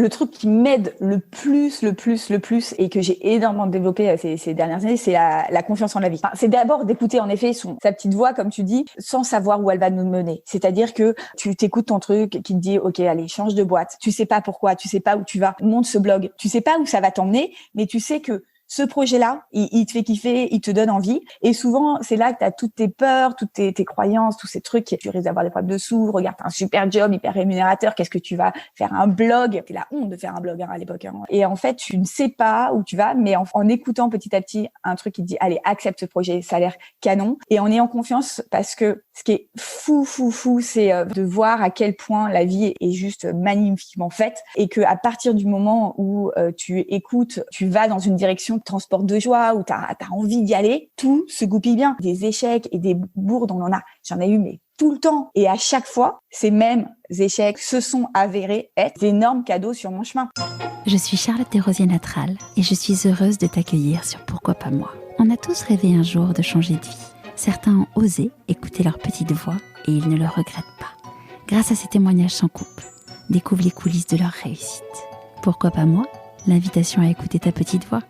le truc qui m'aide le plus, et que j'ai énormément développé ces dernières années, c'est la confiance en la vie. Enfin, c'est d'abord d'écouter en effet sa petite voix, comme tu dis, sans savoir où elle va nous mener. C'est-à-dire que tu t'écoutes ton truc qui te dit, ok, allez, change de boîte. Tu sais pas pourquoi, tu sais pas où tu vas, monte ce blog. Tu sais pas où ça va t'emmener, mais tu sais que ce projet-là, il te fait kiffer, il te donne envie. Et souvent, c'est là que tu as toutes tes peurs, toutes tes croyances, tous ces trucs. Tu risques d'avoir des problèmes de sous. Regarde, t'as un super job, hyper rémunérateur. Qu'est-ce que tu vas faire un blog? C'est la honte de faire un blog à l'époque. Et en fait, tu ne sais pas où tu vas, mais en écoutant petit à petit un truc qui te dit, allez, accepte ce projet, ça a l'air canon. Et en ayant confiance, parce que ce qui est fou, c'est de voir à quel point la vie est juste magnifiquement faite et que à partir du moment où tu écoutes, tu vas dans une direction de transport de joie, où t'as envie d'y aller, tout se goupille bien. Des échecs et des bourdes, j'en ai eu, mais tout le temps. Et à chaque fois, ces mêmes échecs se sont avérés être d'énormes cadeaux sur mon chemin. Je suis Charlotte Desrosiers-Natral et je suis heureuse de t'accueillir sur Pourquoi pas moi. On a tous rêvé un jour de changer de vie. Certains ont osé écouter leur petite voix et ils ne le regrettent pas. Grâce à ces témoignages sans couple, découvre les coulisses de leur réussite. Pourquoi pas moi? L'invitation à écouter ta petite voix.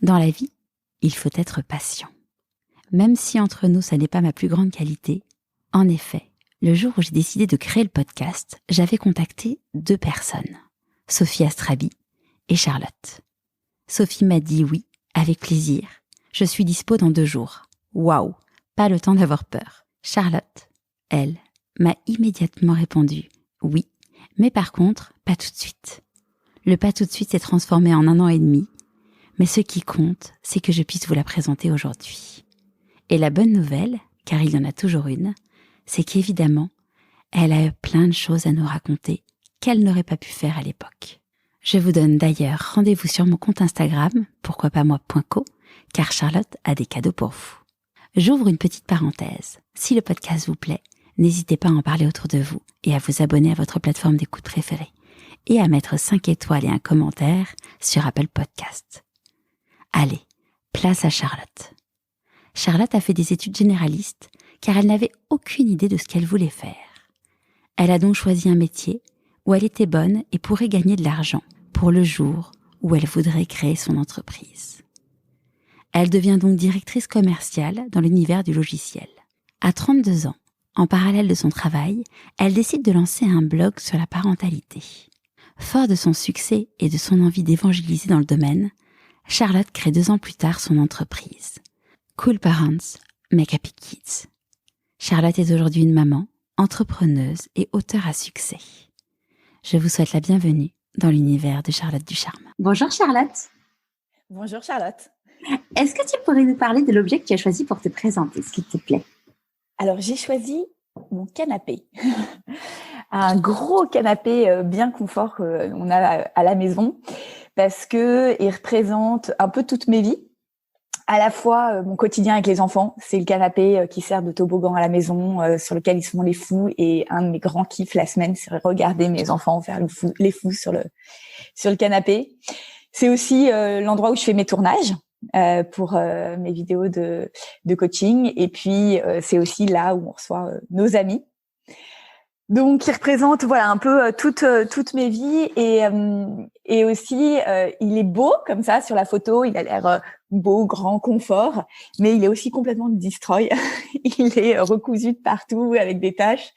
Dans la vie, il faut être patient. Même si entre nous, ça n'est pas ma plus grande qualité, en effet, le jour où j'ai décidé de créer le podcast, j'avais contacté 2 personnes, Sophie Astrabi et Charlotte. Sophie m'a dit oui, avec plaisir. Je suis dispo dans 2 jours. Waouh, pas le temps d'avoir peur. Charlotte, elle, m'a immédiatement répondu oui, mais par contre, pas tout de suite. Le pas tout de suite s'est transformé en 1 an et demi, mais ce qui compte, c'est que je puisse vous la présenter aujourd'hui. Et la bonne nouvelle, car il y en a toujours une, c'est qu'évidemment, elle a plein de choses à nous raconter qu'elle n'aurait pas pu faire à l'époque. Je vous donne d'ailleurs rendez-vous sur mon compte Instagram, pourquoipasmoi.co, car Charlotte a des cadeaux pour vous. J'ouvre une petite parenthèse. Si le podcast vous plaît, n'hésitez pas à en parler autour de vous et à vous abonner à votre plateforme d'écoute préférée et à mettre 5 étoiles et un commentaire sur Apple Podcast. Allez, place à Charlotte. Charlotte a fait des études généralistes car elle n'avait aucune idée de ce qu'elle voulait faire. Elle a donc choisi un métier où elle était bonne et pourrait gagner de l'argent pour le jour où elle voudrait créer son entreprise. Elle devient donc directrice commerciale dans l'univers du logiciel. À 32 ans, en parallèle de son travail, elle décide de lancer un blog sur la parentalité. Fort de son succès et de son envie d'évangéliser dans le domaine, Charlotte crée 2 ans plus tard son entreprise. Cool Parents Make Happy Kids. Charlotte est aujourd'hui une maman, entrepreneuse et auteure à succès. Je vous souhaite la bienvenue dans l'univers de Charlotte Ducharme. Bonjour Charlotte. Bonjour Charlotte. Est-ce que tu pourrais nous parler de l'objet que tu as choisi pour te présenter, s'il te plaît? Alors, j'ai choisi mon canapé. Un gros canapé bien confort qu'on a à la maison parce que il représente un peu toutes mes vies. À la fois mon quotidien avec les enfants, c'est le canapé qui sert de toboggan à la maison, sur lequel ils se font les fous. Et un de mes grands kiffs la semaine, c'est regarder mes enfants faire les fous sur le canapé. C'est aussi l'endroit où je fais mes tournages pour mes vidéos de coaching. Et puis c'est aussi là où on reçoit nos amis. Donc, il représente un peu toutes mes vies et aussi il est beau comme ça sur la photo. Il a l'air beau, grand, confort, mais il est aussi complètement destroy. Il est recousu de partout avec des taches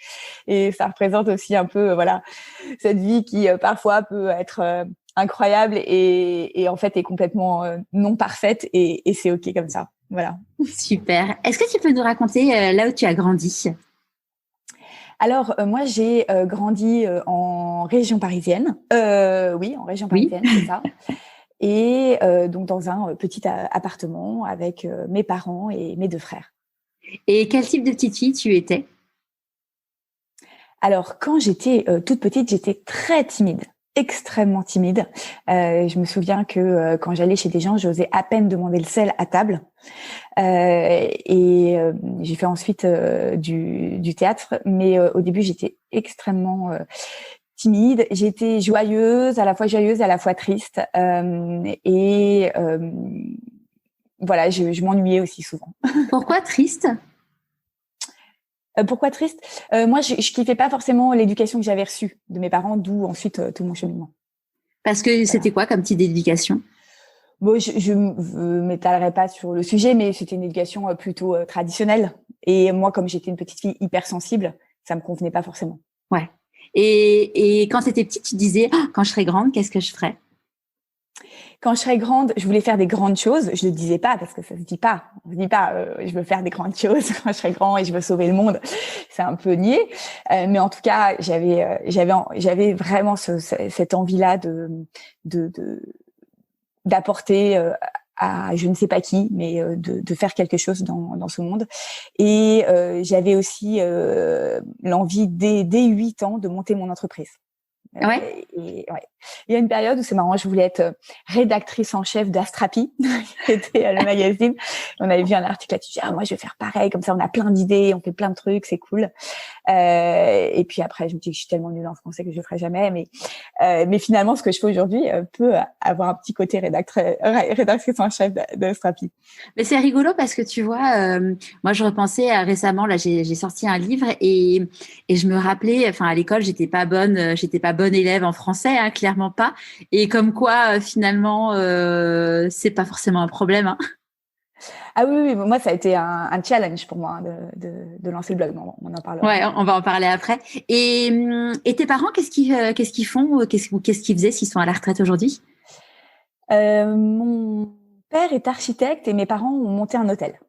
et ça représente aussi un peu cette vie qui parfois peut être incroyable et en fait est complètement non parfaite et c'est ok comme ça. Voilà. Super. Est-ce que tu peux nous raconter là où tu as grandi? Alors, moi, j'ai grandi en région parisienne. Oui, en région parisienne, oui. C'est ça. Et donc, dans un petit appartement avec mes parents et mes 2 frères. Et quel type de petite fille tu étais? Alors, quand j'étais toute petite, j'étais très timide. Extrêmement timide. Je me souviens que quand j'allais chez des gens, j'osais à peine demander le sel à table. Et j'ai fait ensuite du théâtre, mais au début j'étais extrêmement timide. J'étais joyeuse, à la fois triste, et je m'ennuyais aussi souvent. Pourquoi triste? Pourquoi triste? Moi, je kiffais pas forcément l'éducation que j'avais reçue de mes parents, d'où ensuite tout mon cheminement. Parce que c'était quoi comme type d'éducation? Bon, je m'étalerai pas sur le sujet, mais c'était une éducation plutôt traditionnelle. Et moi, comme j'étais une petite fille hypersensible, ça me convenait pas forcément. Ouais. Et quand tu étais petite, tu te disais, oh, quand je serai grande, qu'est-ce que je ferai? Quand je serais grande, je voulais faire des grandes choses. Je le disais pas parce que ça se dit pas. On se dit pas, je veux faire des grandes choses quand je serai grand et je veux sauver le monde. C'est un peu niais. Mais en tout cas, j'avais vraiment cette envie-là de d'apporter à je ne sais pas qui, mais de faire quelque chose dans ce monde. Et j'avais aussi l'envie dès 8 ans de monter mon entreprise. Ouais. Et, ouais. Il y a une période où c'est marrant, je voulais être rédactrice en chef d'Astrapi, qui était le magazine. On avait vu un article là-dessus, moi je vais faire pareil, comme ça on a plein d'idées, on fait plein de trucs, c'est cool. Et puis après, je me dis que je suis tellement nulle en français que je le ferai jamais. Mais finalement, ce que je fais aujourd'hui peut avoir un petit côté rédactrice en chef d'Astrapi. Mais c'est rigolo parce que tu vois, moi je repensais récemment, là j'ai sorti un livre et je me rappelais, enfin à l'école j'étais pas bonne élève en français, hein, clairement pas. Et comme quoi finalement c'est pas forcément un problème. Hein. Ah oui, moi ça a été un challenge pour moi de lancer le blog. Non, on en parlera. Ouais, on va en parler après. Et tes parents, qu'est-ce qu'ils font, qu'est-ce qu'ils faisaient s'ils sont à la retraite aujourd'hui? Mon père est architecte et mes parents ont monté un hôtel.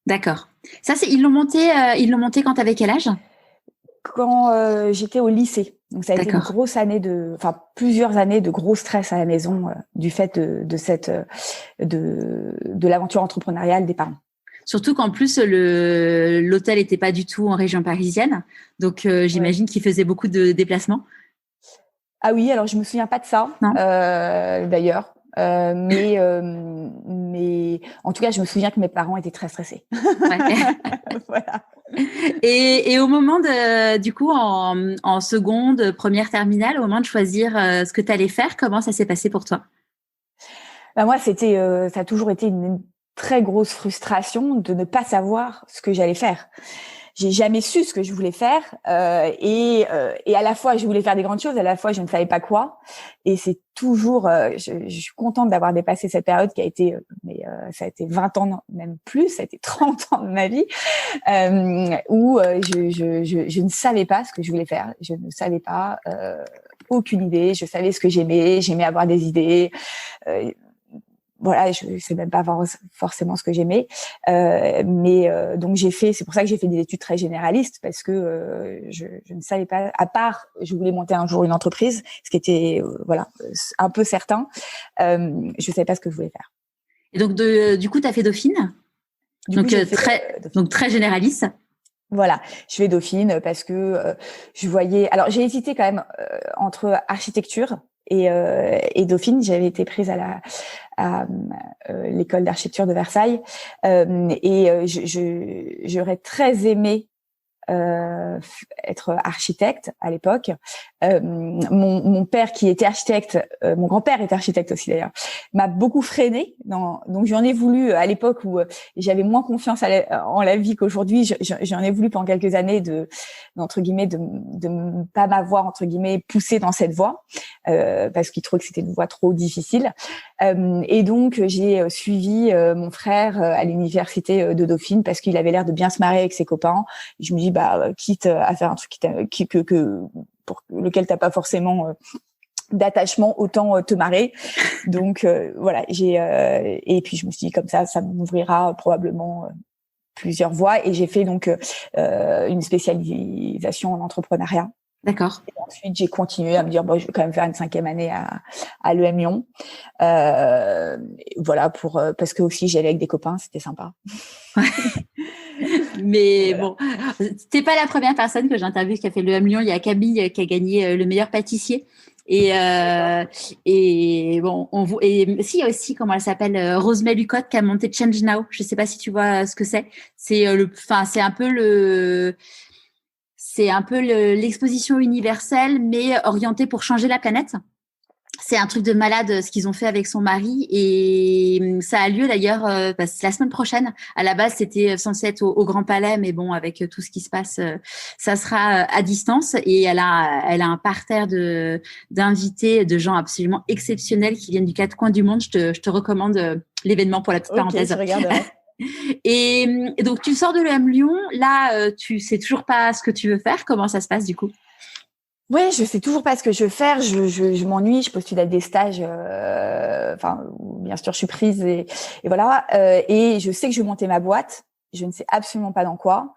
D'accord. Ça, ils l'ont monté quand t'avais quel âge? Quand j'étais au lycée. Donc ça a été une grosse année plusieurs années de gros stress à la maison du fait de l'aventure entrepreneuriale des parents. Surtout qu'en plus l'hôtel était pas du tout en région parisienne, donc j'imagine qu'il faisait beaucoup de déplacements. Ah oui, alors je me souviens pas de ça d'ailleurs, mais en tout cas je me souviens que mes parents étaient très stressés. Ouais. Voilà. Et au moment du coup en seconde, première terminale, au moment de choisir ce que tu allais faire, comment ça s'est passé pour toi? Moi ça a toujours été une très grosse frustration de ne pas savoir ce que j'allais faire. J'ai jamais su ce que je voulais faire et à la fois je voulais faire des grandes choses, à la fois je ne savais pas quoi. Et c'est toujours, je suis contente d'avoir dépassé cette période qui a été, ça a été 20 ans, même plus, ça a été 30 ans de ma vie où je ne savais pas ce que je voulais faire. Je ne savais pas, aucune idée. Je savais ce que j'aimais avoir des idées. Voilà, je sais même pas forcément ce que j'aimais, donc c'est pour ça que j'ai fait des études très généralistes parce que je ne savais pas, à part je voulais monter un jour une entreprise, ce qui était un peu certain, je savais pas ce que je voulais faire. Et donc du coup tu as fait Dauphine, donc très généraliste. Voilà, je fais Dauphine parce que je voyais. Alors j'ai hésité quand même entre architecture et Dauphine. J'avais été prise à l'école d'architecture de Versailles et j'aurais très aimé être architecte à l'époque. Mon père qui était architecte, mon grand-père était architecte aussi d'ailleurs, m'a beaucoup freinée. Donc j'en ai voulu à l'époque où j'avais moins confiance en la vie qu'aujourd'hui. J'en ai voulu pendant quelques années de pas m'avoir entre guillemets poussée dans cette voie parce qu'il trouvait que c'était une voie trop difficile. Et donc j'ai suivi mon frère à l'université de Dauphine parce qu'il avait l'air de bien se marrer avec ses copains. Et je me dis quitte à faire un truc pour lequel t'as pas forcément d'attachement, autant te marrer. Donc voilà, et puis je me suis dit comme ça m'ouvrira probablement plusieurs voies et j'ai fait donc une spécialisation en entrepreneuriat. D'accord. Et ensuite, j'ai continué à me dire, je vais quand même faire une 5e année à l'EM Lyon. Voilà, parce que aussi, j'allais avec des copains, c'était sympa. Mais voilà. Bon, t'es pas la première personne que j'interviewe qui a fait l'EM Lyon. Il y a Camille qui a gagné le meilleur pâtissier. Et bon, et si, il y a aussi, comment elle s'appelle, Rosemary Lucotte qui a monté Change Now. Je sais pas si tu vois ce que c'est. C'est un peu l'exposition universelle, mais orientée pour changer la planète. C'est un truc de malade ce qu'ils ont fait avec son mari et ça a lieu d'ailleurs c'est la semaine prochaine. À la base, c'était censé être au Grand Palais, mais bon, avec tout ce qui se passe, ça sera à distance. Et elle a un parterre d'invités, de gens absolument exceptionnels qui viennent du quatre coins du monde. Je te recommande l'événement pour la petite parenthèse. Je regarderai. Et donc, tu sors de l'EM Lyon. Là, tu sais toujours pas ce que tu veux faire. Comment ça se passe du coup? Ouais, je sais toujours pas ce que je veux faire. Je m'ennuie. Je postule à des stages. Bien sûr, je suis prise et voilà. Et je sais que je vais monter ma boîte. Je ne sais absolument pas dans quoi.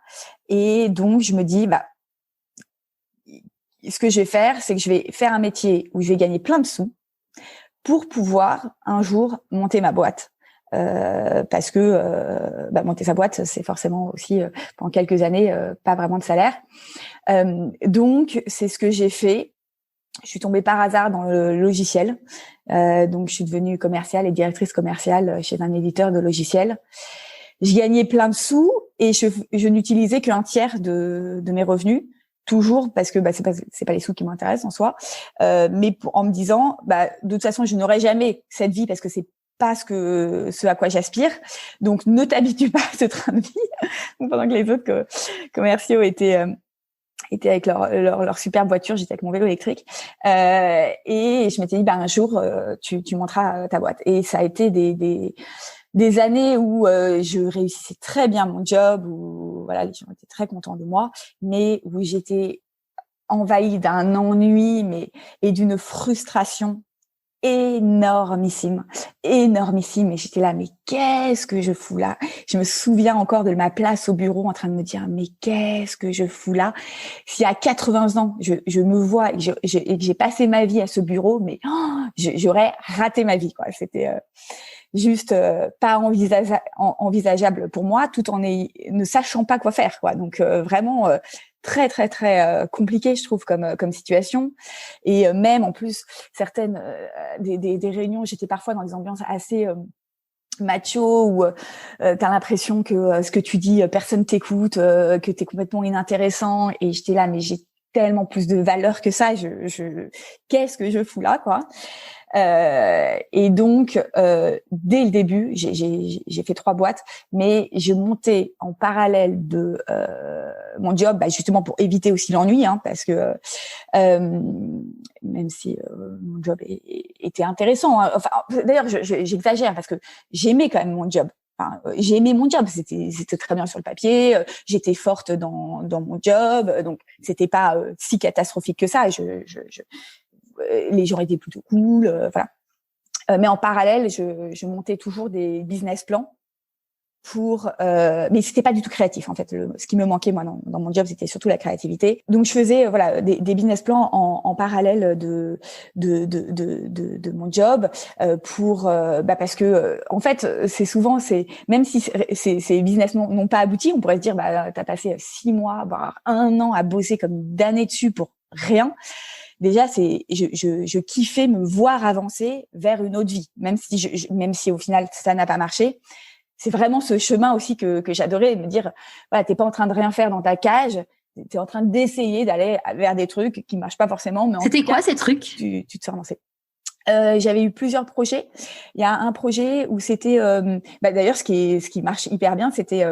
Et donc, je me dis, ce que je vais faire, c'est que je vais faire un métier où je vais gagner plein de sous pour pouvoir un jour monter ma boîte. Parce que monter sa boîte, c'est forcément aussi pendant quelques années pas vraiment de salaire. Donc c'est ce que j'ai fait. Je suis tombée par hasard dans le logiciel, donc je suis devenue commerciale et directrice commerciale chez un éditeur de logiciels. Je gagnais plein de sous et je n'utilisais qu'un tiers de mes revenus. Toujours parce que c'est pas les sous qui m'intéressent en soi, mais en me disant de toute façon je n'aurai jamais cette vie parce que c'est pas ce à quoi j'aspire. Donc, ne t'habitue pas à ce train de vie. Pendant que les autres commerciaux étaient avec leur superbe voiture, j'étais avec mon vélo électrique. Et je m'étais dit, un jour, tu monteras ta boîte. Et ça a été des années où je réussissais très bien mon job, où voilà, les gens étaient très contents de moi, mais où j'étais envahie d'un ennui, et d'une frustration énormissime. Et j'étais là, mais qu'est-ce que je fous là? Je me souviens encore de ma place au bureau en train de me dire, mais qu'est-ce que je fous là? Si à 80 ans, je me vois et que j'ai passé ma vie à ce bureau, mais j'aurais raté ma vie, quoi. C'était juste pas envisageable pour moi, tout en ne sachant pas quoi faire, quoi. Donc vraiment très très très compliqué, je trouve, comme situation. Et même en plus certaines des réunions, j'étais parfois dans des ambiances assez macho où t'as l'impression que ce que tu dis personne t'écoute, que t'es complètement inintéressant. Et j'étais là, mais j'ai tellement plus de valeur que ça. Qu'est-ce que je fous là, quoi? Et donc dès le début, j'ai fait 3 boîtes, mais je montais en parallèle de mon job, justement pour éviter aussi l'ennui, parce que même si mon job était intéressant, hein, d'ailleurs j'exagère parce que j'aimais quand même mon job. J'ai aimé mon job, c'était très bien sur le papier, j'étais forte dans mon job, donc c'était pas si catastrophique que ça. Les gens étaient plutôt cool, voilà. Mais en parallèle, je montais toujours des business plans mais c'était pas du tout créatif en fait. Ce qui me manquait moi dans mon job, c'était surtout la créativité. Donc je faisais des business plans en parallèle de mon job parce que en fait même si ces business n'ont pas abouti, on pourrait se dire t'as passé 6 mois voire 1 an à bosser comme damné dessus pour rien. Déjà, je kiffais me voir avancer vers une autre vie, même si au final ça n'a pas marché. C'est vraiment ce chemin aussi que j'adorais, me dire voilà, t'es pas en train de rien faire dans ta cage, t'es en train d'essayer d'aller vers des trucs qui marchent pas forcément, mais c'était quoi ces trucs? Tu te sens avancer. J'avais eu plusieurs projets. Il y a un projet où c'était d'ailleurs ce qui marche hyper bien, c'était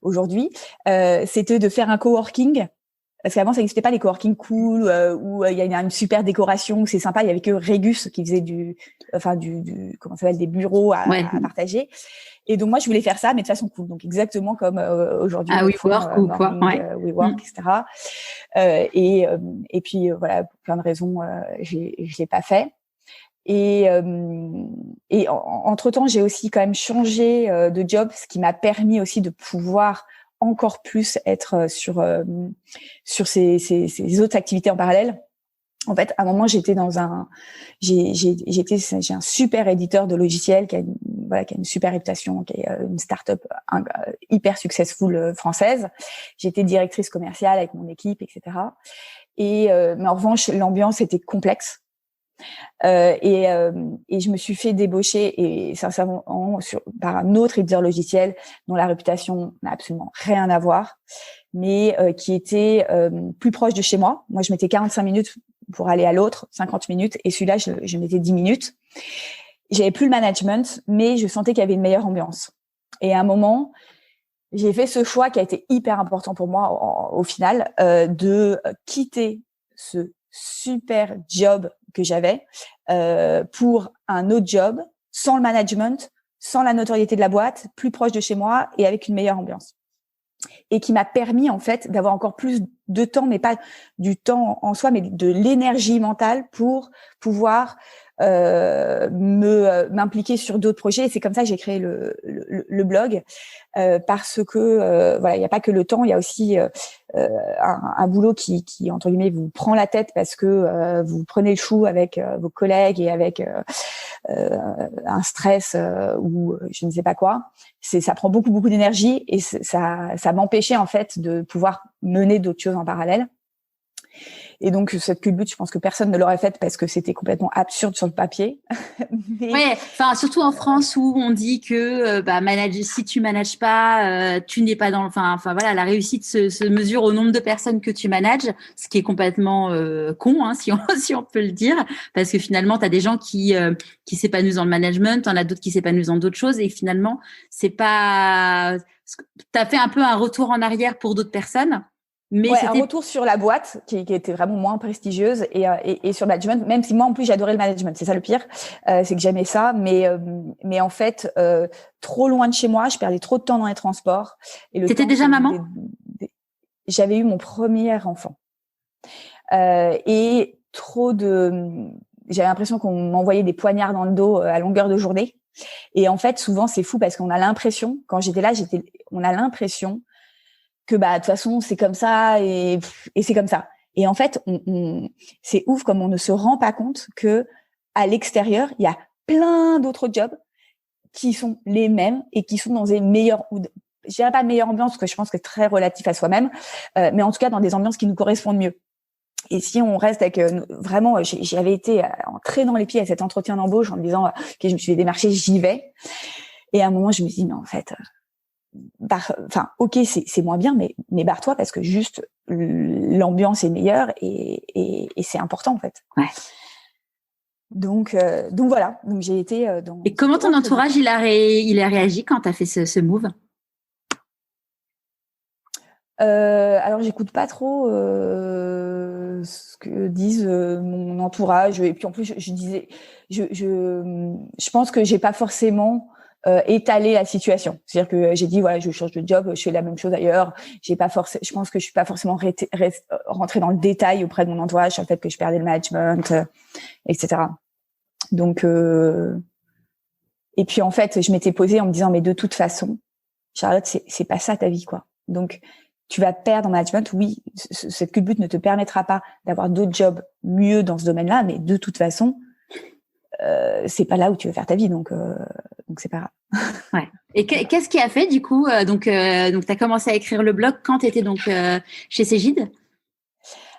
aujourd'hui, c'était de faire un coworking. Parce qu'avant, ça n'existait pas, les coworking cool, où il y a une super décoration, où c'est sympa. Il y avait que Régus qui faisait comment ça s'appelle, des bureaux à partager. Et donc, moi, je voulais faire ça, mais de façon cool. Donc, exactement comme aujourd'hui. WeWork ou quoi. WeWork, etc. Et puis, voilà, pour plein de raisons, je l'ai pas fait. Et entre-temps, j'ai aussi quand même changé de job, ce qui m'a permis aussi de pouvoir encore plus être sur ces autres activités en parallèle. En fait, à un moment, j'ai un super éditeur de logiciels qui a une super réputation, qui est une start-up hyper successful française. J'étais directrice commerciale avec mon équipe, etc. Mais en revanche, l'ambiance était complexe. Et je me suis fait débaucher et sincèrement par un autre éditeur logiciel dont la réputation n'a absolument rien à voir, mais qui était plus proche de chez moi. Moi, je mettais 45 minutes pour aller à l'autre, 50 minutes. Et celui-là, je mettais 10 minutes. J'avais plus le management, mais je sentais qu'il y avait une meilleure ambiance. Et à un moment, j'ai fait ce choix qui a été hyper important pour moi au final, de quitter ce super job que j'avais pour un autre job, sans le management, sans la notoriété de la boîte, plus proche de chez moi et avec une meilleure ambiance. Et qui m'a permis en fait d'avoir encore plus de temps, mais pas du temps en soi, mais de l'énergie mentale pour pouvoir m'impliquer sur d'autres projets. Et c'est comme ça que j'ai créé le blog, parce que voilà, il n'y a pas que le temps, il y a aussi un boulot qui entre guillemets vous prend la tête parce que vous prenez le chou avec vos collègues et avec un stress ou je ne sais pas quoi. Ça prend beaucoup d'énergie et ça m'empêchait en fait de pouvoir mener d'autres choses en parallèle. Et donc cette culbute, je pense que personne ne l'aurait faite parce que c'était complètement absurde sur le papier. Mais... Ouais, enfin surtout en France où on dit que si tu manages pas, tu n'es pas dans. Enfin voilà, la réussite se mesure au nombre de personnes que tu manages, ce qui est complètement con, hein, si on peut le dire, parce que finalement tu as des gens qui s'épanouissent dans le management, t'en as d'autres qui s'épanouissent dans d'autres choses, et finalement c'est pas. T'as fait un peu un retour en arrière pour d'autres personnes. Mais ouais, un retour sur la boîte qui était vraiment moins prestigieuse et sur le management, même si moi en plus j'adorais le management, c'est ça le pire, c'est que j'aimais ça, mais en fait trop loin de chez moi, je perdais trop de temps dans les transports. T'étais déjà maman? J'avais eu mon premier enfant et j'avais l'impression qu'on m'envoyait des poignards dans le dos à longueur de journée. Et en fait souvent c'est fou parce qu'on a l'impression, quand j'étais là, on a l'impression que de toute façon c'est comme ça et c'est comme ça. Et en fait, c'est ouf comme on ne se rend pas compte que à l'extérieur, il y a plein d'autres jobs qui sont les mêmes et qui sont dans des meilleures, je dirais pas meilleure ambiance parce que je pense que c'est très relatif à soi-même, mais en tout cas dans des ambiances qui nous correspondent mieux. Et si on reste avec vraiment, j'avais été en traînant les pieds à cet entretien d'embauche en me disant ok, je me suis fait démarcher, j'y vais. Et à un moment, je me suis dit mais en fait ok, c'est moins bien, mais barre-toi parce que juste l'ambiance est meilleure et c'est important en fait. Ouais. Donc voilà. Donc j'ai été dans. Et comment ton entourage il a réagi quand t'as fait ce move? Alors j'écoute pas trop ce que disent mon entourage et puis en plus je pense que j'ai pas forcément étaler la situation. C'est-à-dire que j'ai dit voilà, je change de job, je fais la même chose ailleurs. Je pense que je suis pas forcément rentrée dans le détail auprès de mon entourage sur le fait que je perdais le management, etc. Donc et puis en fait, je m'étais posée en me disant mais de toute façon, Charlotte, c'est pas ça ta vie quoi. Donc tu vas perdre en management, oui, cette culbute ne te permettra pas d'avoir d'autres jobs mieux dans ce domaine-là, mais de toute façon, c'est pas là où tu veux faire ta vie, donc c'est pas grave. Ouais. Et qu'est-ce qui a fait du coup donc t'as commencé à écrire le blog quand t'étais donc chez Cégide?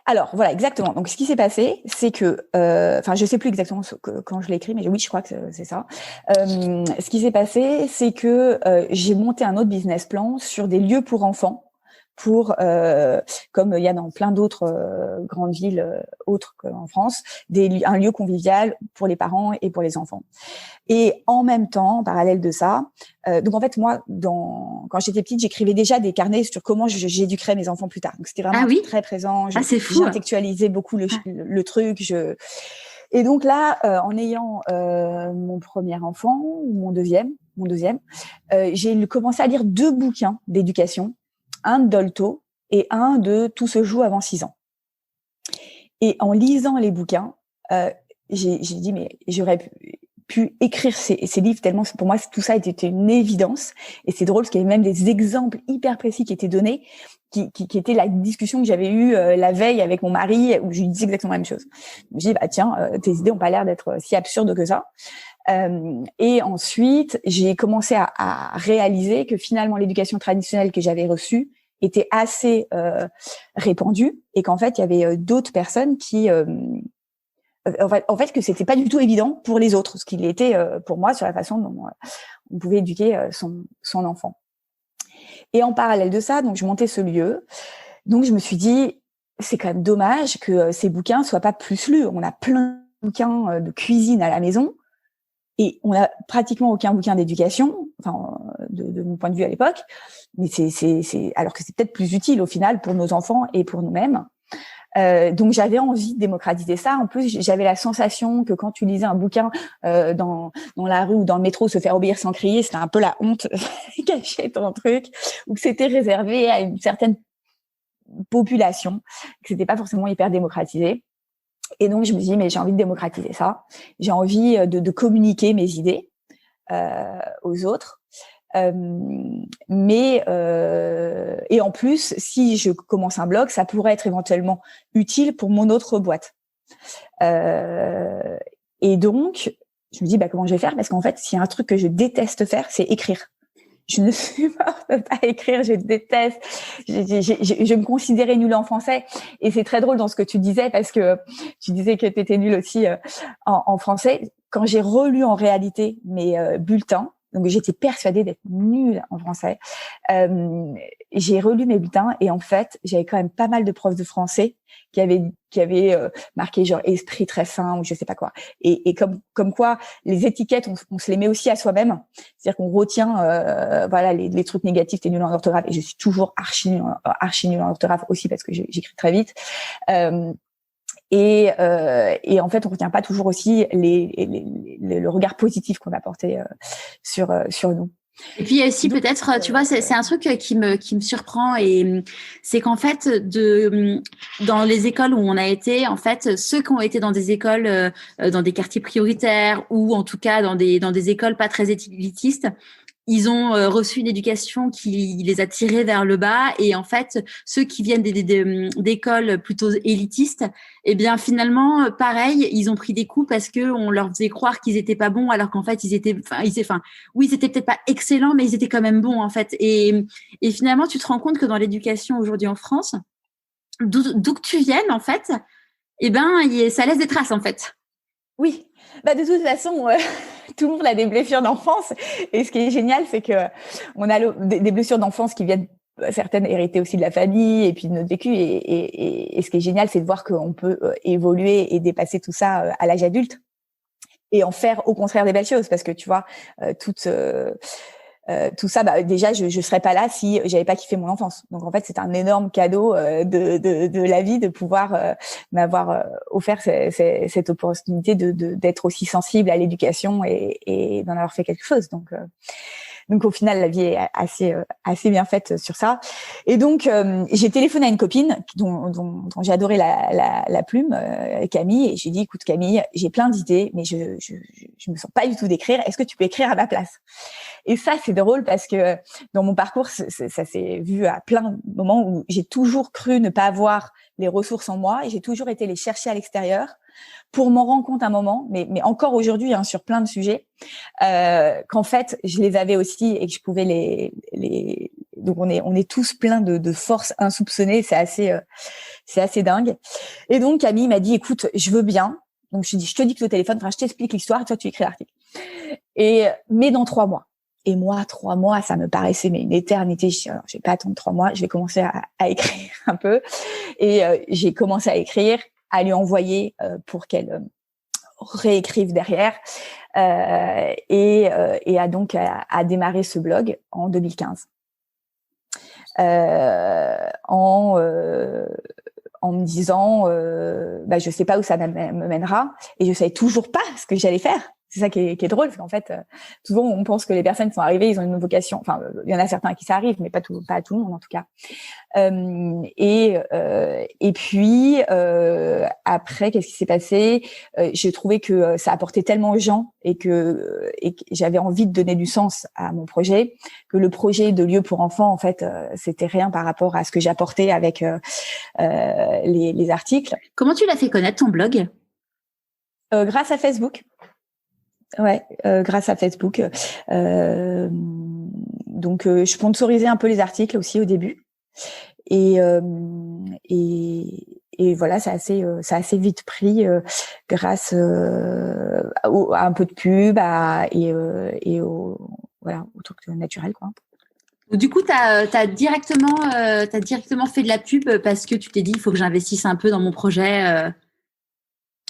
Alors voilà, exactement. Donc ce qui s'est passé, c'est que, je sais plus exactement quand je l'ai écrit, mais oui, je crois que c'est ça. Ce qui s'est passé, c'est que j'ai monté un autre business plan sur des lieux pour enfants. Comme il y a dans plein d'autres grandes villes autres qu'en France, un lieu convivial pour les parents et pour les enfants. Et en même temps, en parallèle de ça, donc en fait moi, quand j'étais petite, j'écrivais déjà des carnets sur comment j'éduquerais mes enfants plus tard. Donc c'était vraiment très présent. J'intellectualisais beaucoup le truc. Et donc là, en ayant mon premier enfant ou mon deuxième, j'ai commencé à lire 2 bouquins d'éducation. Un de Dolto et un de Tout se joue avant 6 ans. Et en lisant les bouquins, j'ai dit mais j'aurais pu écrire ces livres tellement pour moi tout ça était une évidence. Et c'est drôle parce qu'il y avait même des exemples hyper précis qui étaient donnés, qui étaient la discussion que j'avais eue la veille avec mon mari où je lui disais exactement la même chose. Je me dis tiens, tes idées ont pas l'air d'être si absurdes que ça. Et ensuite, j'ai commencé à réaliser que finalement l'éducation traditionnelle que j'avais reçue était assez répandue et qu'en fait il y avait d'autres personnes qui en fait que c'était pas du tout évident pour les autres, ce qu'il était pour moi sur la façon dont on pouvait éduquer son enfant. Et en parallèle de ça, donc je montais ce lieu. Donc je me suis dit c'est quand même dommage que ces bouquins soient pas plus lus. On a plein de bouquins de cuisine à la maison et on a pratiquement aucun bouquin d'éducation, enfin de mon point de vue à l'époque. Mais c'est alors que c'est peut-être plus utile au final pour nos enfants et pour nous-mêmes. Donc j'avais envie de démocratiser ça. En plus, j'avais la sensation que quand tu lisais un bouquin dans la rue ou dans le métro, se faire obéir sans crier, c'était un peu la honte cacher ton truc, ou que c'était réservé à une certaine population, que c'était pas forcément hyper démocratisé. Et donc je me dis mais j'ai envie de démocratiser ça. J'ai envie de communiquer mes idées aux autres. Et en plus, si je commence un blog, ça pourrait être éventuellement utile pour mon autre boîte. Et donc, je me dis, comment je vais faire? Parce qu'en fait, s'il y a un truc que je déteste faire, c'est écrire. Je ne supporte pas écrire, je déteste. Je me considérais nulle en français. Et c'est très drôle dans ce que tu disais, parce que tu disais que tu étais nulle aussi en français. Quand j'ai relu en réalité mes bulletins, donc j'étais persuadée d'être nulle en français. J'ai relu mes bulletins et en fait, j'avais quand même pas mal de profs de français qui avaient marqué genre esprit très fin ou je sais pas quoi. Et comme quoi les étiquettes, on se les met aussi à soi-même. C'est-à-dire qu'on retient voilà les trucs négatifs, t'es nul en orthographe, et je suis toujours archi nulle en orthographe aussi parce que j'écris très vite. Et en fait, on retient pas toujours aussi le regard positif qu'on a porté sur nous. Et puis aussi peut-être, tu vois, c'est un truc qui me surprend, et c'est qu'en fait dans les écoles où on a été, en fait, ceux qui ont été dans des écoles dans des quartiers prioritaires, ou en tout cas dans des écoles pas très élitistes, ils ont reçu une éducation qui les a tirés vers le bas, et en fait, ceux qui viennent d'écoles plutôt élitistes, eh bien finalement, pareil, ils ont pris des coups parce que on leur faisait croire qu'ils étaient pas bons, alors qu'en fait, ils étaient peut-être pas excellents, mais ils étaient quand même bons en fait. Et finalement, tu te rends compte que dans l'éducation aujourd'hui en France, d'où que tu viennes en fait, eh ben ça laisse des traces en fait. Oui, de toute façon, tout le monde a des blessures d'enfance, et ce qui est génial, c'est que on a des blessures d'enfance qui viennent certaines héritées aussi de la famille et puis de notre vécu, et ce qui est génial, c'est de voir qu'on peut évoluer et dépasser tout ça à l'âge adulte et en faire au contraire des belles choses, parce que tu vois tout ça, déjà, je serais pas là si j'avais pas kiffé mon enfance. Donc en fait, c'est un énorme cadeau de la vie de pouvoir m'avoir offert cette opportunité d'être aussi sensible à l'éducation et d'en avoir fait quelque chose. Donc au final, la vie est assez bien faite sur ça. Et donc j'ai téléphoné à une copine dont j'ai adoré la plume, Camille, et j'ai dit écoute Camille, j'ai plein d'idées, mais je me sens pas du tout d'écrire. Est-ce que tu peux écrire à ma place? Et ça, c'est drôle parce que dans mon parcours, ça s'est vu à plein de moments où j'ai toujours cru ne pas avoir les ressources en moi, et j'ai toujours été les chercher à l'extérieur pour m'en rendre compte un moment, mais encore aujourd'hui sur plein de sujets, qu'en fait je les avais aussi et que je pouvais les donc on est tous pleins de forces insoupçonnées, c'est assez dingue. Et donc Camille m'a dit écoute, je veux bien. Donc je te dicte au téléphone, je t'explique l'histoire et toi tu écris l'article. Mais dans 3 mois. Et moi, 3 mois, ça me paraissait une éternité. Je vais pas attendre 3 mois, je vais commencer à écrire un peu. Et j'ai commencé à écrire, à lui envoyer pour qu'elle réécrive derrière, et à démarrer ce blog en 2015. En me disant, je sais pas où ça me mènera, et je savais toujours pas ce que j'allais faire. C'est ça qui est drôle, parce qu'en fait, souvent on pense que les personnes qui sont arrivées, ils ont une vocation. Enfin, il y en a certains à qui ça arrive, mais pas à tout le monde en tout cas. Et puis après, qu'est-ce qui s'est passé? J'ai trouvé que ça apportait tellement aux gens et que j'avais envie de donner du sens à mon projet, que le projet de lieu pour enfants, en fait, c'était rien par rapport à ce que j'apportais avec les articles. Comment tu l'as fait connaître ton blog? Grâce à Facebook. Ouais, grâce à Facebook. Donc, je sponsorisais un peu les articles aussi au début. Et voilà, ça a assez vite pris grâce à un peu de pub et au truc naturel, quoi. Du coup, tu as directement fait de la pub parce que tu t'es dit, il faut que j'investisse un peu dans mon projet.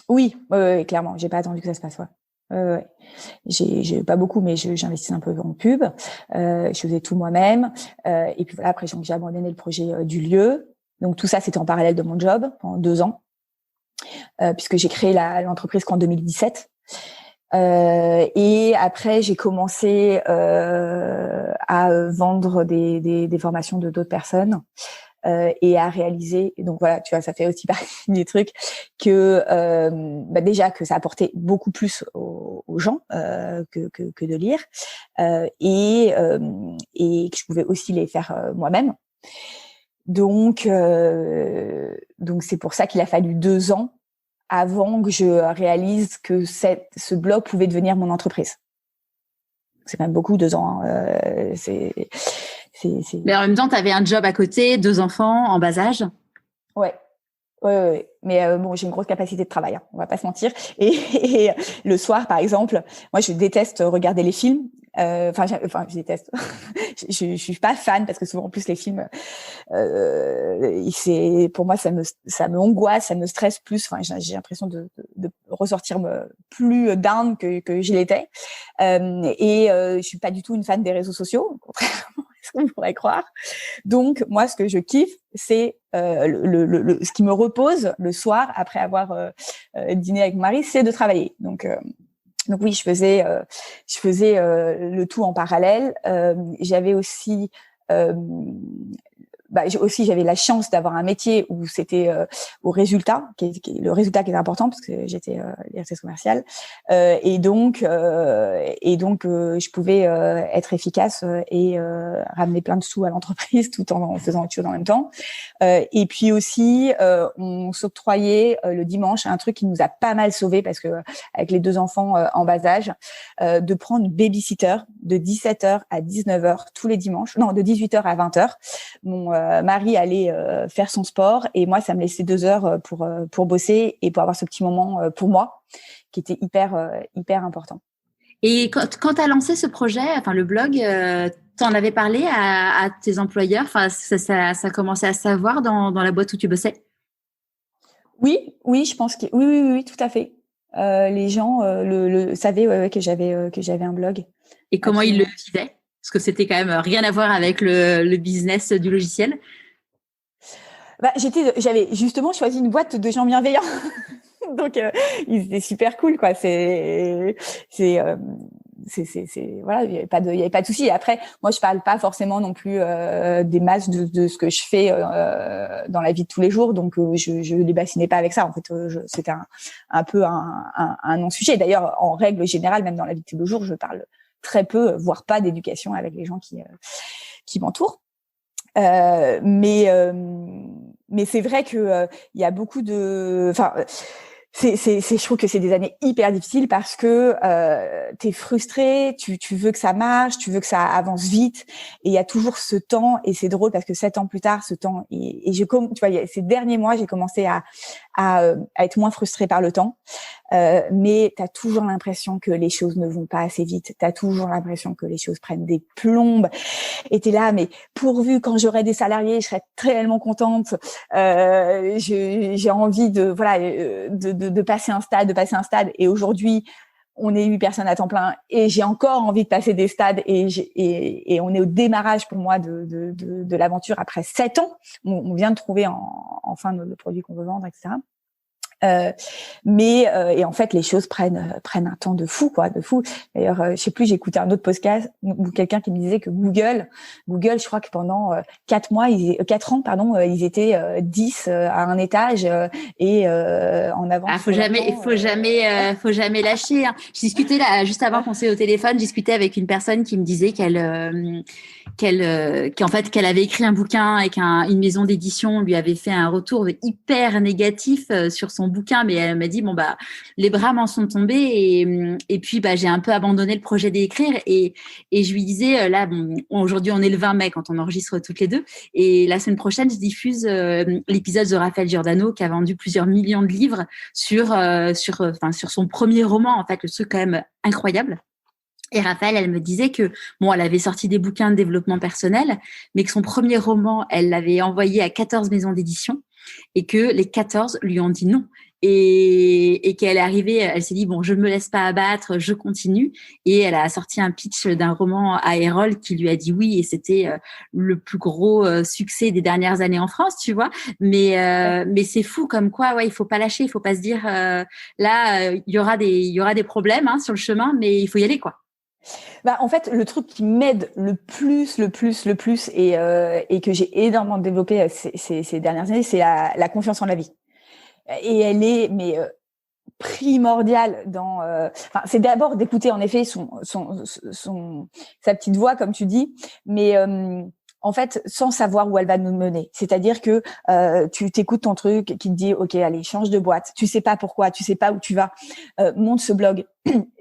Oui, clairement. J'ai pas attendu que ça se passe. Ouais. Ouais. J'ai pas beaucoup, mais j'investis un peu en pub. Je faisais tout moi-même. Et puis voilà, après j'ai abandonné le projet du lieu. Donc tout ça, c'était en parallèle de mon job pendant 2 ans, puisque j'ai créé l'entreprise qu'en 2017. Et après, j'ai commencé à vendre des formations de d'autres personnes. Et à réaliser. Et donc voilà, tu vois, ça fait aussi partie des trucs que déjà que ça apportait beaucoup plus aux gens que de lire, et que je pouvais aussi les faire moi-même. Donc c'est pour ça qu'il a fallu 2 ans avant que je réalise que ce blog pouvait devenir mon entreprise. C'est quand même beaucoup, 2 ans. Mais en même temps, tu avais un job à côté, 2 enfants en bas âge. Ouais. Ouais. Mais bon, j'ai une grosse capacité de travail, hein, on va pas se mentir. Et le soir, par exemple, moi, je déteste regarder les films. Je déteste. je suis pas fan parce que souvent, en plus, les films, pour moi, ça me angoisse, ça me stresse plus. Enfin, j'ai l'impression de ressortir plus down que j'y l'étais. Je suis pas du tout une fan des réseaux sociaux, contrairement à ce qu'on pourrait croire. Donc, moi, ce que je kiffe, c'est ce qui me repose le soir après avoir dîné avec mon mari, c'est de travailler. Donc oui, je faisais le tout en parallèle. J'avais aussi j'avais la chance d'avoir un métier où c'était au résultat, le résultat qui était important parce que j'étais directrice commerciale, et donc je pouvais être efficace et ramener plein de sous à l'entreprise tout en faisant autre chose en même temps. Et puis aussi, on s'octroyait le dimanche un truc qui nous a pas mal sauvés parce que avec les 2 enfants en bas âge, de prendre une babysitter de 17h à 19h tous les dimanches, non, de 18h à 20h. Mon mari allait faire son sport et moi, ça me laissait 2 heures pour bosser et pour avoir ce petit moment pour moi qui était hyper important. Et quand tu as lancé ce projet, enfin le blog, tu en avais parlé à tes employeurs, enfin ça commençait à savoir dans la boîte où tu bossais? Oui, je pense que oui, tout à fait. Les gens le savaient que j'avais un blog. Et comment ils le vivaient? Parce que c'était quand même rien à voir avec le business du logiciel. J'avais justement choisi une boîte de gens bienveillants. Donc ils étaient super cool, quoi. Voilà, il y avait pas de souci. Après, moi, je parle pas forcément non plus des masses de ce que je fais dans la vie de tous les jours, donc je les bassinais pas avec ça. En fait, c'était un peu un non-sujet. D'ailleurs, en règle générale, même dans la vie de tous les jours, je parle très peu, voire pas d'éducation avec les gens qui m'entourent. Mais c'est vrai que il y a beaucoup de, je trouve que c'est des années hyper difficiles parce que t'es frustré, tu veux que ça marche, tu veux que ça avance vite, et il y a toujours ce temps. Et c'est drôle parce que 7 ans plus tard, ce temps, tu vois, ces derniers mois, j'ai commencé à être moins frustrée par le temps. Mais t'as toujours l'impression que les choses ne vont pas assez vite. T'as toujours l'impression que les choses prennent des plombes. Et t'es là, mais pourvu quand j'aurai des salariés, je serai tellement contente. J'ai envie de passer un stade. Et aujourd'hui, on est 8 personnes à temps plein et j'ai encore envie de passer des stades et on est au démarrage pour moi de l'aventure après 7 ans. On vient de trouver enfin le produit qu'on veut vendre, etc. Et en fait les choses prennent un temps de fou, quoi, de fou. D'ailleurs, je sais plus, j'ai écouté un autre podcast où quelqu'un qui me disait que Google, je crois que pendant 4 ans, ils étaient 10 à un étage et en avant. Faut jamais lâcher. Hein. Je discutais là juste avant qu'on s'est au téléphone, je discutais avec une personne qui me disait qu'elle avait écrit un bouquin et qu'une maison d'édition lui avait fait un retour hyper négatif sur son bouquin, mais elle m'a dit les bras m'en sont tombés et puis j'ai un peu abandonné le projet d'écrire et je lui disais aujourd'hui on est le 20 mai quand on enregistre toutes les deux et la semaine prochaine je diffuse l'épisode de Raphaël Giordano qui a vendu plusieurs millions de livres sur son premier roman, en fait, le truc quand même incroyable. Et Raphaël, elle me disait que, bon, elle avait sorti des bouquins de développement personnel, mais que son premier roman, elle l'avait envoyé à 14 maisons d'édition et que les 14 lui ont dit non. Et qu'elle est arrivée, elle s'est dit, bon, je ne me laisse pas abattre, je continue. Et elle a sorti un pitch d'un roman à Erol qui lui a dit oui. Et c'était le plus gros succès des dernières années en France, tu vois. Mais c'est fou comme quoi, ouais, il faut pas lâcher, il faut pas se dire, il y aura des problèmes sur le chemin, mais il faut y aller, quoi. Bah, en fait, le truc qui m'aide le plus, et que j'ai énormément développé ces dernières années, c'est la confiance en la vie. Et elle est, primordiale dans. C'est d'abord d'écouter en effet sa petite voix, comme tu dis, mais en fait, sans savoir où elle va nous mener. C'est-à-dire que tu t'écoutes ton truc qui te dit, ok, allez, change de boîte. Tu sais pas pourquoi, tu sais pas où tu vas. Monte ce blog.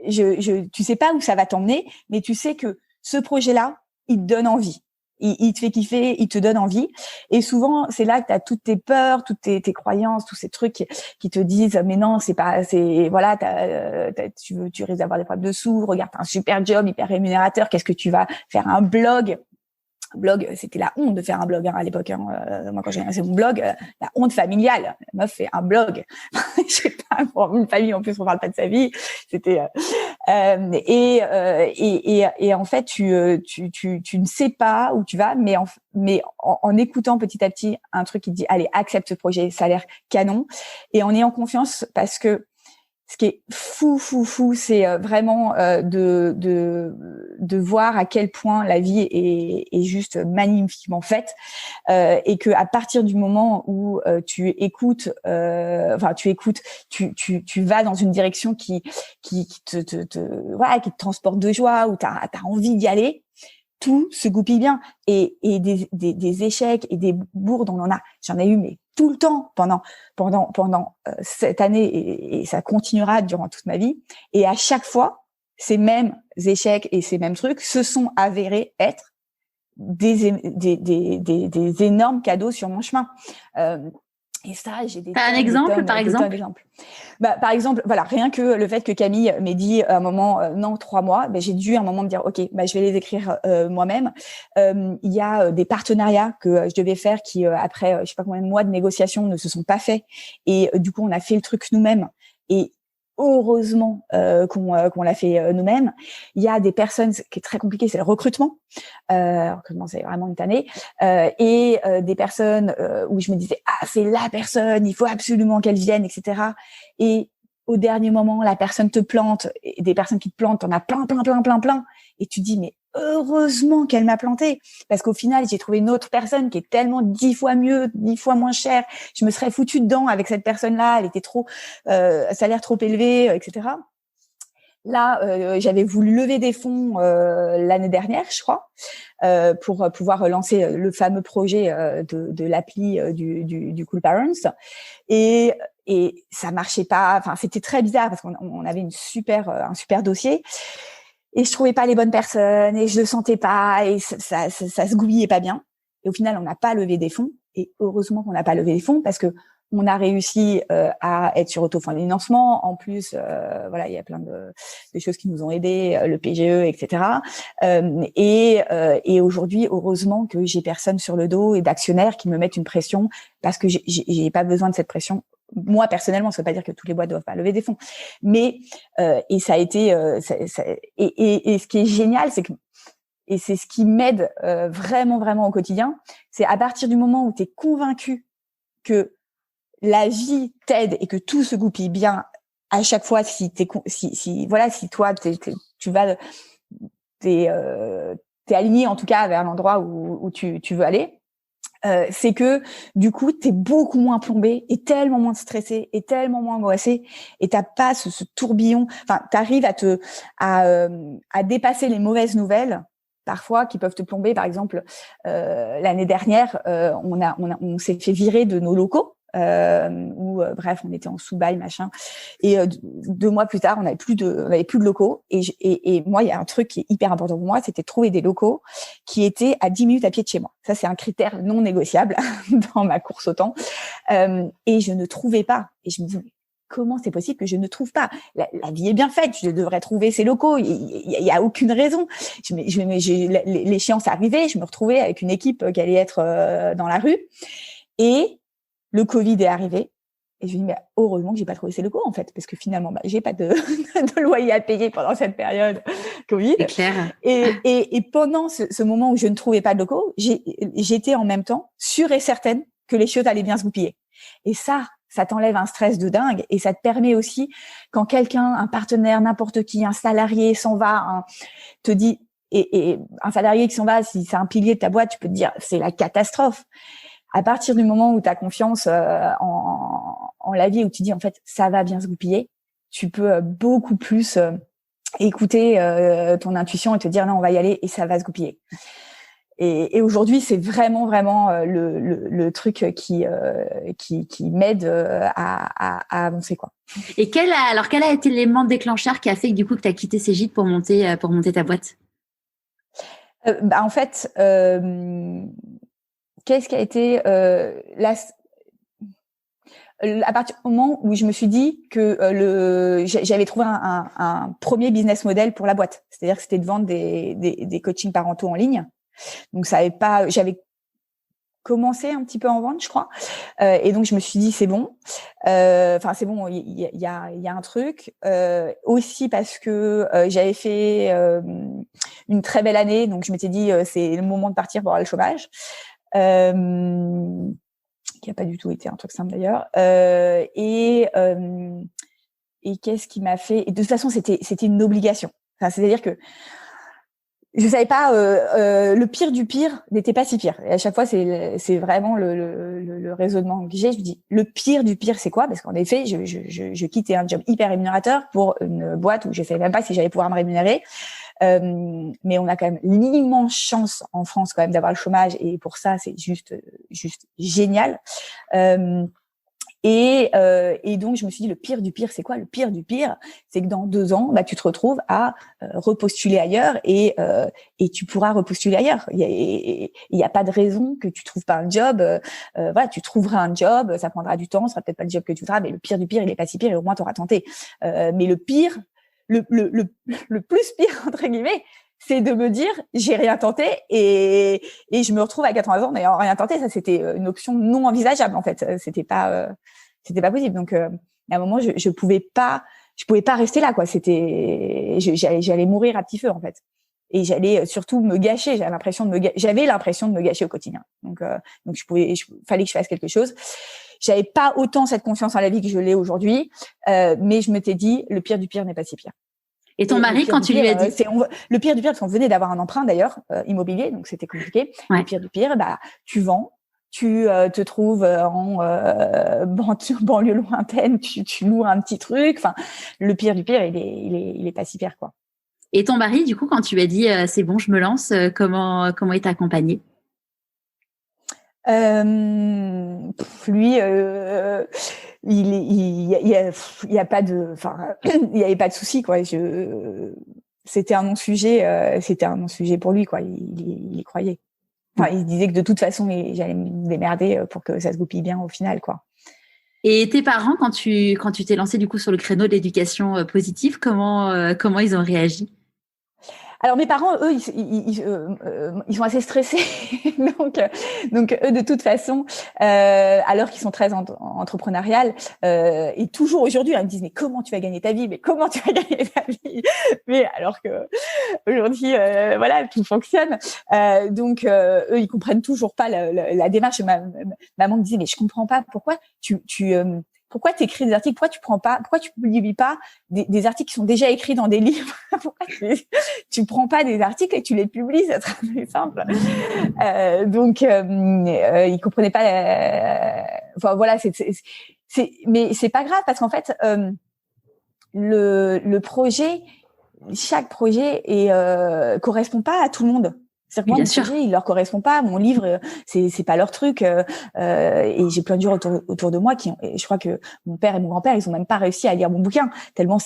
Tu sais pas où ça va t'emmener, mais tu sais que ce projet-là, il te donne envie. Il te fait kiffer, il te donne envie. Et souvent, c'est là que tu as toutes tes peurs, toutes tes croyances, tous ces trucs qui te disent, mais non, voilà, tu risques d'avoir des problèmes de sous, regarde, t'as un super job, hyper rémunérateur, qu'est-ce que tu vas faire un blog? C'était la honte de faire un blog à l'époque. Moi, quand j'ai lancé mon blog, la honte familiale. La meuf fait un blog. Je sais pas, pour une famille en plus, on parle pas de sa vie. C'était et en fait, tu ne sais pas où tu vas, mais en écoutant petit à petit un truc qui te dit, allez, accepte ce projet, ça a l'air canon, et en ayant confiance, parce que ce qui est fou, c'est vraiment de voir à quel point la vie est juste magnifiquement faite, et que à partir du moment où tu écoutes, tu vas dans une direction qui te transporte de joie, où t'as envie d'y aller. Tout se goupille bien, et des échecs et des bourdes, j'en ai eu, mais tout le temps pendant cette année, et ça continuera durant toute ma vie. Et à chaque fois, ces mêmes échecs et ces mêmes trucs se sont avérés être des énormes cadeaux sur mon chemin. Et ça, j'ai des T'as un exemple, par exemple? Par exemple, voilà, rien que le fait que Camille m'ait dit à un moment, non, 3 mois, j'ai dû à un moment me dire, ok, je vais les écrire moi-même. Il y a des partenariats que je devais faire qui, après, je sais pas combien de mois de négociations, ne se sont pas faits. Et du coup, on a fait le truc nous-mêmes. Et heureusement qu'on l'a fait nous-mêmes. Il y a des personnes, ce qui est très compliqué, c'est le recrutement. Recrutement, c'est vraiment une tannée. Et des personnes où je me disais, c'est la personne, il faut absolument qu'elle vienne, etc. Et au dernier moment, la personne te plante. Et des personnes qui te plantent, t'en as plein. Et tu dis, mais heureusement qu'elle m'a planté, parce qu'au final, j'ai trouvé une autre personne qui est tellement 10 fois mieux, 10 fois moins chère. Je me serais foutue dedans avec cette personne-là. Elle était trop, salaire trop élevé, etc. Là, j'avais voulu lever des fonds l'année dernière, je crois, pour pouvoir lancer le fameux projet de l'appli du Cool Parents, et ça marchait pas. Enfin, c'était très bizarre parce qu'on avait un super dossier. Et je trouvais pas les bonnes personnes, et je le sentais pas, et ça se goupillait pas bien. Et au final, on n'a pas levé des fonds. Et heureusement qu'on n'a pas levé des fonds, parce que on a réussi à être sur autofinancement. En plus, il y a plein de choses qui nous ont aidés, le PGE, etc. Et aujourd'hui, heureusement que j'ai personne sur le dos et d'actionnaires qui me mettent une pression, parce que j'ai pas besoin de cette pression. Moi, personnellement, ça veut pas dire que toutes les boîtes doivent pas lever des fonds, mais et ça a été et ce qui est génial, c'est que, et c'est ce qui m'aide vraiment au quotidien, c'est à partir du moment où tu es convaincu que la vie t'aide et que tout se goupille bien à chaque fois, si toi t'es aligné en tout cas vers l'endroit où tu veux aller. C'est que du coup t'es beaucoup moins plombé et tellement moins stressé et tellement moins angoissé, et t'as pas ce tourbillon. Enfin, t'arrives à dépasser les mauvaises nouvelles parfois qui peuvent te plomber. Par exemple, l'année dernière, on s'est fait virer de nos locaux. Bref, on était en sous-bail, machin, et 2 mois plus tard, on avait plus de locaux, et moi, il y a un truc qui est hyper important pour moi, c'était de trouver des locaux qui étaient à 10 minutes à pied de chez moi. Ça, c'est un critère non négociable dans ma course au temps, et je ne trouvais pas, et je me disais, comment c'est possible que je ne trouve pas? La vie est bien faite, je devrais trouver ces locaux. Il y a aucune raison. L'échéance arrivait, je me retrouvais avec une équipe qui allait être dans la rue, et le Covid est arrivé. Et je me dis, mais heureusement que j'ai pas trouvé ces locaux, en fait, parce que finalement, j'ai pas de, de loyer à payer pendant cette période Covid. C'est clair. Et pendant ce moment où je ne trouvais pas de locaux, j'étais en même temps sûre et certaine que les choses allaient bien se goupiller. Et ça t'enlève un stress de dingue, et ça te permet aussi, quand quelqu'un, un partenaire, n'importe qui, un salarié s'en va, te dit, et un salarié qui s'en va, si c'est un pilier de ta boîte, tu peux te dire, c'est la catastrophe. À partir du moment où tu as confiance en la vie, où tu dis en fait ça va bien se goupiller, tu peux beaucoup plus écouter ton intuition et te dire non, on va y aller et ça va se goupiller. Et aujourd'hui, c'est vraiment le truc qui m'aide à avancer, quoi. Et quel a été l'élément déclencheur qui a fait que du coup que tu as quitté Cégide pour monter ta boîte? En fait, qu'est-ce qui a été à partir du moment où je me suis dit que j'avais trouvé un premier business model pour la boîte, c'est-à-dire que c'était de vendre des coachings parentaux en ligne. Donc j'avais commencé un petit peu à en vendre, je crois, et donc je me suis dit c'est bon. C'est bon, il y a un truc. Aussi parce que j'avais fait une très belle année, donc je m'étais dit c'est le moment de partir pour avoir le chômage. Qui a pas du tout été un truc simple d'ailleurs. Et qu'est-ce qui m'a fait? Et de toute façon, c'était une obligation. Enfin, c'est-à-dire que je savais pas. Le pire du pire n'était pas si pire. Et à chaque fois, c'est vraiment le raisonnement que j'ai. Je me dis, le pire du pire, c'est quoi? Parce qu'en effet, je quittais un job hyper rémunérateur pour une boîte où je savais même pas si j'allais pouvoir me rémunérer. Mais on a quand même l'immense chance en France quand même d'avoir le chômage, et pour ça c'est juste génial. Et donc je me suis dit, le pire du pire c'est quoi? Le pire du pire, c'est que dans 2 ans tu te retrouves à repostuler ailleurs, et tu pourras repostuler ailleurs. Il y a pas de raison que tu trouves pas un job. Voilà, tu trouveras un job, ça prendra du temps, ce sera peut-être pas le job que tu voudras, mais le pire du pire, il est pas si pire, et au moins tu auras tenté. Mais le pire, le plus pire entre guillemets, c'est de me dire j'ai rien tenté, et je me retrouve à 80 ans n'ayant rien tenté. Ça, c'était une option non envisageable, en fait. C'était pas possible. Donc à un moment, je pouvais pas rester là, quoi. J'allais mourir à petit feu, en fait, et j'allais surtout me gâcher. J'avais l'impression de me gâcher au quotidien. Donc fallait que je fasse quelque chose. J'avais pas autant cette confiance en la vie que je l'ai aujourd'hui, mais je m'étais dit le pire du pire n'est pas si pire. Et ton mari, quand tu lui as dit, le pire du pire, parce qu'on venait d'avoir un emprunt d'ailleurs immobilier, donc c'était compliqué. Ouais. Le pire du pire, tu vends, tu te trouves en banlieue lointaine, tu loues un petit truc. Enfin, le pire du pire, il est pas si pire, quoi. Et ton mari, du coup, quand tu lui as dit c'est bon, je me lance, comment il t'a accompagné? Lui, il y a pas de, enfin, il y avait pas de souci, quoi. C'était un non-sujet pour lui, quoi. Il y croyait. Enfin, il disait que de toute façon, j'allais me démerder pour que ça se goupille bien au final, quoi. Et tes parents, quand tu t'es lancé du coup sur le créneau de l'éducation positive, comment ils ont réagi? Alors mes parents, eux, ils sont assez stressés, donc eux, de toute façon, alors qu'ils sont très entrepreneuriales, et toujours aujourd'hui, ils me disent mais comment tu vas gagner ta vie, mais comment tu vas gagner ta vie, mais alors que aujourd'hui, voilà, tout fonctionne. Donc eux, ils comprennent toujours pas la démarche. Maman me disait mais je comprends pas pourquoi pourquoi tu écris des articles, pourquoi tu publies pas des articles qui sont déjà écrits dans des livres? Pourquoi tu prends pas des articles et tu les publies? Ça serait plus simple. Donc ils comprenaient pas. Enfin voilà, mais c'est pas grave, parce qu'en fait le projet, chaque projet correspond pas à tout le monde. C'est-à-dire que moi, mon projet, il leur correspond pas. Mon livre, c'est pas leur truc. Et j'ai plein de gens autour de moi et je crois que mon père et mon grand-père, ils ont même pas réussi à lire mon bouquin. Tellement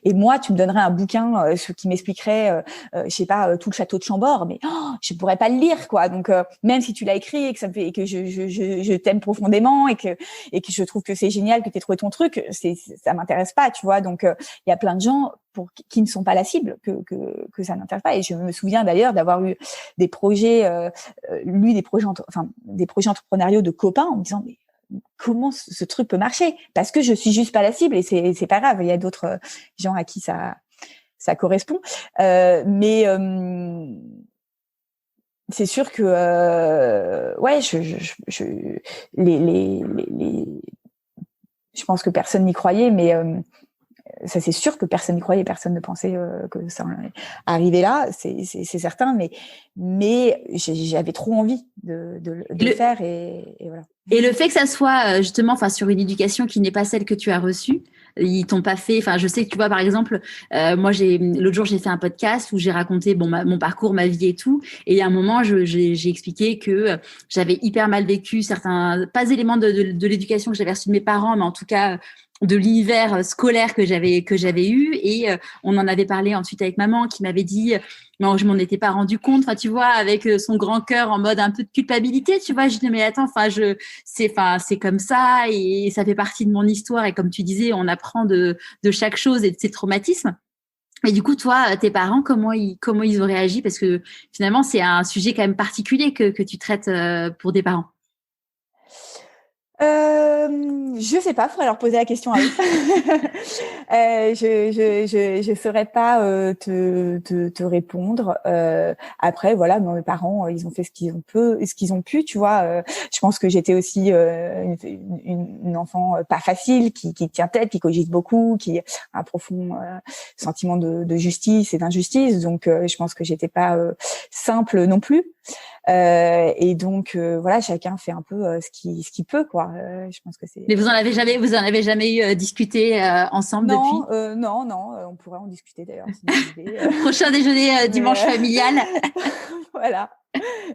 et moi, tu me donnerais un bouquin qui m'expliquerait, je sais pas, tout le château de Chambord, mais je pourrais pas le lire, quoi. Donc, même si tu l'as écrit et que ça me fait, et que je t'aime profondément et que je trouve que c'est génial que t'aies trouvé ton truc, ça m'intéresse pas, tu vois. Donc, il y a plein de gens qui ne sont pas la cible, que ça n'intéresse pas. Et je me souviens d'ailleurs d'avoir eu des projets, lu des projets entrepreneuriaux de copains en me disant, mais comment ce truc peut marcher? Parce que je suis juste pas la cible et c'est pas grave. Il y a d'autres gens à qui ça correspond. Mais c'est sûr que ouais, je pense que personne n'y croyait, mais ça c'est sûr que personne n'y croyait, personne ne pensait que ça arrivait là, c'est certain, mais j'avais trop envie de le faire et voilà. Et le fait que ça soit justement, enfin, sur une éducation qui n'est pas celle que tu as reçue, ils t'ont pas fait. Enfin, je sais que tu vois, par exemple, moi, l'autre jour, j'ai fait un podcast où j'ai raconté mon parcours, ma vie et tout. Et à un moment, j'ai expliqué que j'avais hyper mal vécu certains, pas éléments de l'éducation que j'avais reçue de mes parents, mais en tout cas de l'univers scolaire que j'avais eu. Et on en avait parlé ensuite avec maman, qui m'avait dit, non, je m'en étais pas rendu compte. Enfin, tu vois, avec son grand cœur en mode un peu de culpabilité, tu vois. Je dis mais attends, c'est comme ça et ça fait partie de mon histoire. Et comme tu disais, on apprend de chaque chose et de ses traumatismes. Et du coup, toi, tes parents, comment ils ont réagi? Parce que finalement, c'est un sujet quand même particulier que tu traites pour des parents. Je sais pas, faudrait leur poser la question à eux. Je saurais pas te répondre. Après, voilà, mes parents, ils ont fait ce qu'ils ont pu, tu vois. Je pense que j'étais aussi une enfant pas facile, qui tient tête, qui cogite beaucoup, qui a un profond sentiment de justice et d'injustice. Donc, je pense que j'étais pas simple non plus. Et donc voilà, chacun fait un peu ce qu'il peut, quoi. Je pense que c'est. Mais vous en avez jamais eu discuté ensemble depuis? Non, on pourrait en discuter d'ailleurs. Prochain déjeuner dimanche familial. Voilà,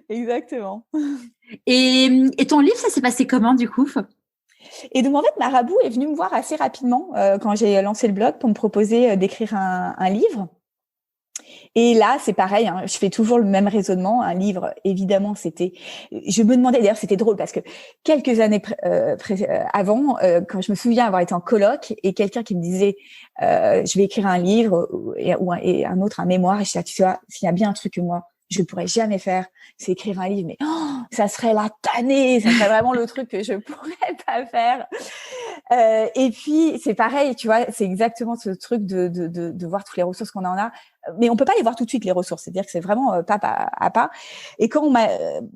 exactement. Et ton livre, ça s'est passé comment du coup? Et donc en fait, Marabout est venu me voir assez rapidement quand j'ai lancé le blog pour me proposer d'écrire un livre. Et là, c'est pareil, hein, je fais toujours le même raisonnement. Un livre, évidemment, je me demandais, d'ailleurs, c'était drôle parce que quelques années avant, quand je me souviens avoir été en colloque et quelqu'un qui me disait, je vais écrire un livre et un autre un mémoire, et je disais, tu vois, s'il y a bien un truc que moi, je ne pourrais jamais faire, c'est écrire un livre, mais ça serait la tannée, ça serait vraiment le truc que je pourrais pas faire. Et puis, c'est pareil, tu vois, c'est exactement ce truc de voir toutes les ressources qu'on en a. Mais on peut pas les voir tout de suite, les ressources. C'est-à-dire que c'est vraiment pas à pas. Et quand on m'a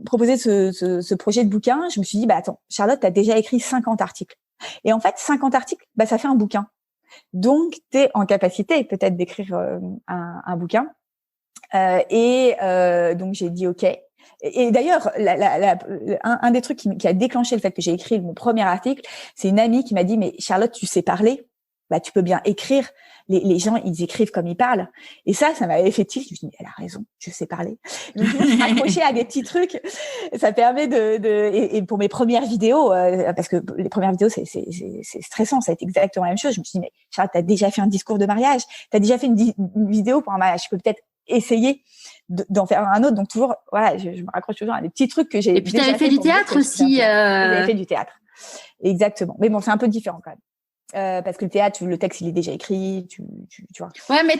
proposé ce projet de bouquin, je me suis dit, bah attends, Charlotte, t'as déjà écrit 50 articles. Et en fait, 50 articles, bah ça fait un bouquin. Donc, t'es en capacité peut-être d'écrire un bouquin. Donc, j'ai dit OK. Et d'ailleurs, un des trucs qui a déclenché le fait que j'ai écrit mon premier article, c'est une amie qui m'a dit, mais Charlotte, tu sais parler, bah tu peux bien écrire. Les gens, ils écrivent comme ils parlent. Et ça m'avait fait tilt. Je me suis dit, elle a raison, je sais parler. Donc, je me suis accrochée à des petits trucs. Ça permet et pour mes premières vidéos, parce que les premières vidéos, c'est stressant. Ça a été exactement la même chose. Je me suis dit, mais Charlotte, t'as déjà fait un discours de mariage. T'as déjà fait une vidéo pour un mariage. Je peux peut-être essayer d'en faire un autre. Donc toujours, voilà, je me raccroche toujours à des petits trucs que j'ai. Et puis tu avais fait du théâtre aussi. J'avais fait du théâtre, exactement. Mais bon, c'est un peu différent quand même. Parce que le théâtre, le texte, il est déjà écrit, tu vois. Ouais, mais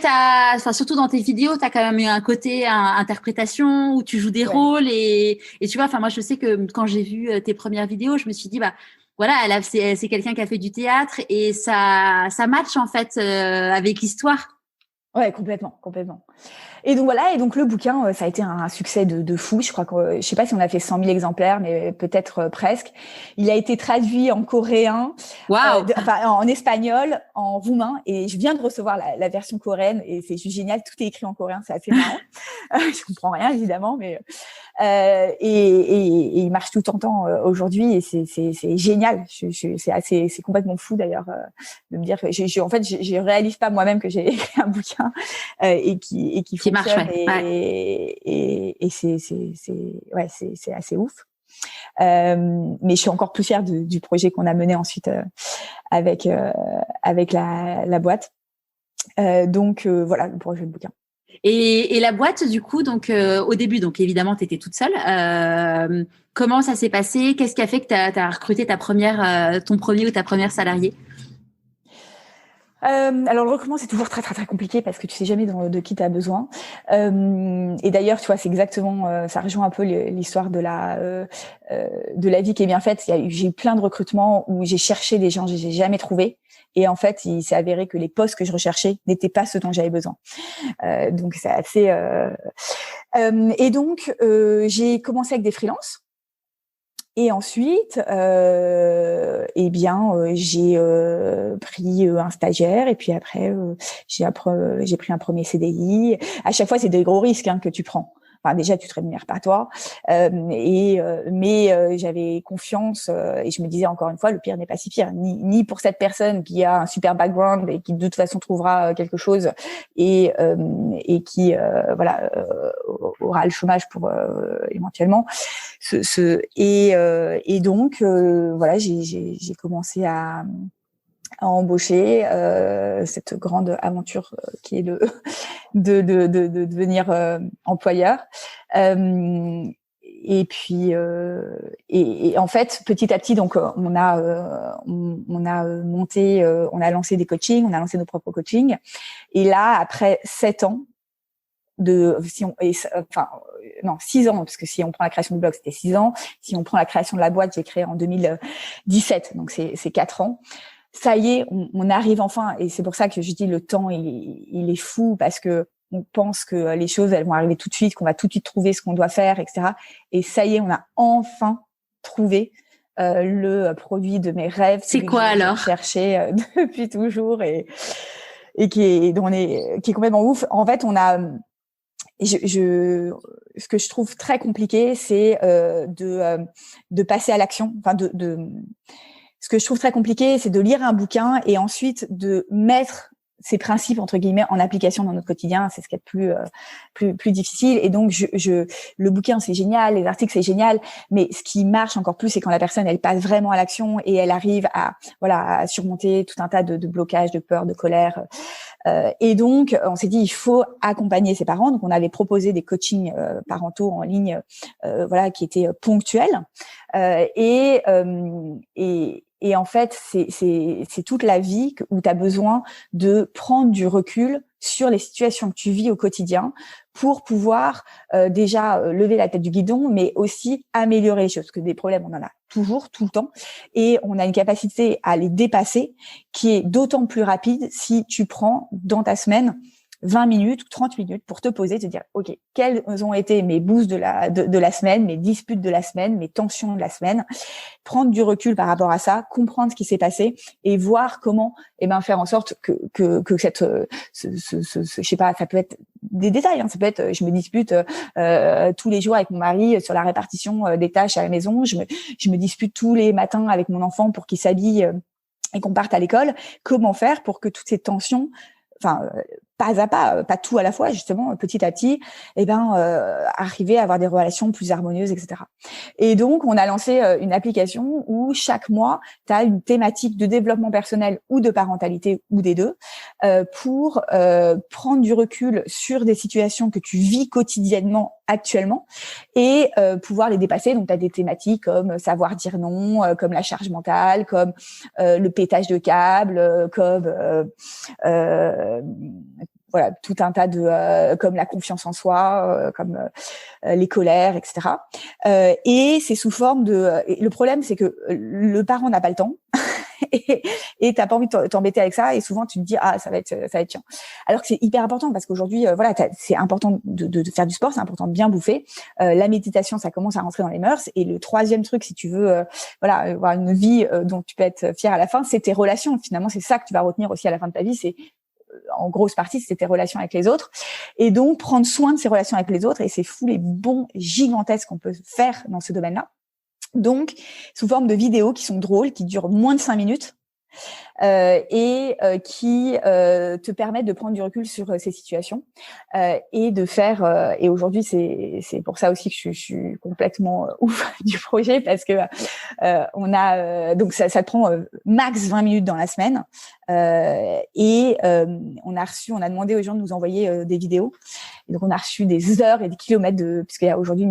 surtout dans tes vidéos, t'as quand même eu un côté interprétation où tu joues des rôles et tu vois, enfin, moi, je sais que quand j'ai vu tes premières vidéos, je me suis dit, bah, voilà, c'est quelqu'un qui a fait du théâtre et ça match, en fait, avec l'histoire. Ouais, complètement. Et donc voilà, et donc le bouquin, ça a été un succès de fou. Je crois que, je sais pas si on a fait 100 000 exemplaires, mais peut-être presque. Il a été traduit en coréen, en espagnol, en roumain, et je viens de recevoir la version coréenne, et c'est juste génial. Tout est écrit en coréen, c'est assez marrant. Je comprends rien évidemment, mais et il marche tout en temps aujourd'hui et c'est génial. C'est complètement fou d'ailleurs de me dire que en fait je réalise pas moi-même que j'ai écrit un bouquin et qui fonctionne marche, et c'est assez ouf. Mais je suis encore plus fière du projet qu'on a mené ensuite avec la boîte. Donc voilà le projet de bouquin. Et la boîte, du coup, donc au début, donc évidemment, tu étais toute seule. Comment ça s'est passé? Qu'est-ce qui a fait que tu as recruté ton premier ou ta première salariée? Alors le recrutement c'est toujours très très très compliqué parce que tu sais jamais de qui tu as besoin. Et d'ailleurs tu vois c'est exactement ça rejoint un peu l'histoire de la vie qui est bien faite. J'ai eu plein de recrutements où j'ai cherché des gens, je les ai jamais trouvés. Et en fait, il s'est avéré que les postes que je recherchais n'étaient pas ceux dont j'avais besoin. Donc c'est assez. Et donc j'ai commencé avec des freelances. Et ensuite, j'ai pris un stagiaire et puis après j'ai pris un premier CDI. À chaque fois, c'est des gros risques que tu prends. Enfin, déjà, tu te rémunères pas toi, mais j'avais confiance et je me disais encore une fois, le pire n'est pas si pire, ni pour cette personne qui a un super background et qui de toute façon trouvera quelque chose et qui aura le chômage pour éventuellement. Et donc voilà, j'ai commencé à embaucher cette grande aventure qui est de devenir employeur. Et puis et en fait petit à petit donc on a lancé des coachings, on a lancé nos propres coachings et là après 7 ans 6 ans parce que si on prend la création du blog c'était 6 ans, si on prend la création de la boîte j'ai créé en 2017 donc c'est 4 ans. Ça y est, on arrive enfin et c'est pour ça que je dis le temps il est fou parce que on pense que les choses elles vont arriver tout de suite, qu'on va tout de suite trouver ce qu'on doit faire, etc. Et ça y est, on a enfin trouvé le produit de mes rêves. C'est quoi alors? Cherché depuis toujours et qui est complètement ouf. En fait, on a ce que je trouve très compliqué, c'est de passer à l'action. Enfin, ce que je trouve très compliqué, c'est de lire un bouquin et ensuite de mettre ces principes entre guillemets en application dans notre quotidien. C'est ce qui est plus difficile. Et donc, le bouquin c'est génial, les articles c'est génial, mais ce qui marche encore plus, c'est quand la personne elle passe vraiment à l'action et elle arrive à surmonter tout un tas de blocages, de peur, de colère. Et donc, on s'est dit, il faut accompagner ses parents. Donc, on avait proposé des coachings parentaux en ligne, qui étaient ponctuels. Et en fait, c'est toute la vie où tu as besoin de prendre du recul sur les situations que tu vis au quotidien pour pouvoir déjà lever la tête du guidon, mais aussi améliorer les choses. Parce que des problèmes, on en a toujours, tout le temps. Et on a une capacité à les dépasser qui est d'autant plus rapide si tu prends dans ta semaine 20 minutes ou 30 minutes pour te poser, te dire, OK, quels ont été mes boosts de la semaine, mes disputes de la semaine, mes tensions de la semaine, prendre du recul par rapport à ça, comprendre ce qui s'est passé et voir comment, faire en sorte que cette, je sais pas, ça peut être des détails, ça peut être, je me dispute tous les jours avec mon mari sur la répartition des tâches à la maison, je me dispute tous les matins avec mon enfant pour qu'il s'habille et qu'on parte à l'école. Comment faire pour que toutes ces tensions, pas à pas tout à la fois, justement, petit à petit, arriver à avoir des relations plus harmonieuses, etc. Et donc, on a lancé une application où chaque mois, tu as une thématique de développement personnel ou de parentalité ou des deux pour prendre du recul sur des situations que tu vis quotidiennement actuellement et pouvoir les dépasser. Donc, tu as des thématiques comme savoir dire non, comme la charge mentale, comme le pétage de câble, comme tout un tas de comme la confiance en soi, comme les colères, etc. Et c'est sous forme de. Le problème, c'est que le parent n'a pas le temps et t'as pas envie de t'embêter avec ça. Et souvent, tu te dis ça va être chiant. Alors que c'est hyper important parce qu'aujourd'hui, c'est important de faire du sport, c'est important de bien bouffer. La méditation, ça commence à rentrer dans les mœurs. Et le troisième truc, si tu veux, avoir une vie dont tu peux être fier à la fin, c'est tes relations. Finalement, c'est ça que tu vas retenir aussi à la fin de ta vie. C'est en grosse partie, c'était tes relations avec les autres. Et donc, prendre soin de ces relations avec les autres, et c'est fou les bons gigantesques qu'on peut faire dans ce domaine-là. Donc, sous forme de vidéos qui sont drôles, qui durent moins de 5 minutes, qui te permettent de prendre du recul sur ces situations et de faire. Et aujourd'hui, c'est pour ça aussi que je suis complètement ouf du projet, parce que on a donc ça te prend max 20 minutes dans la semaine et on a demandé aux gens de nous envoyer des vidéos. Et donc on a reçu des heures et des kilomètres puisqu'il y a aujourd'hui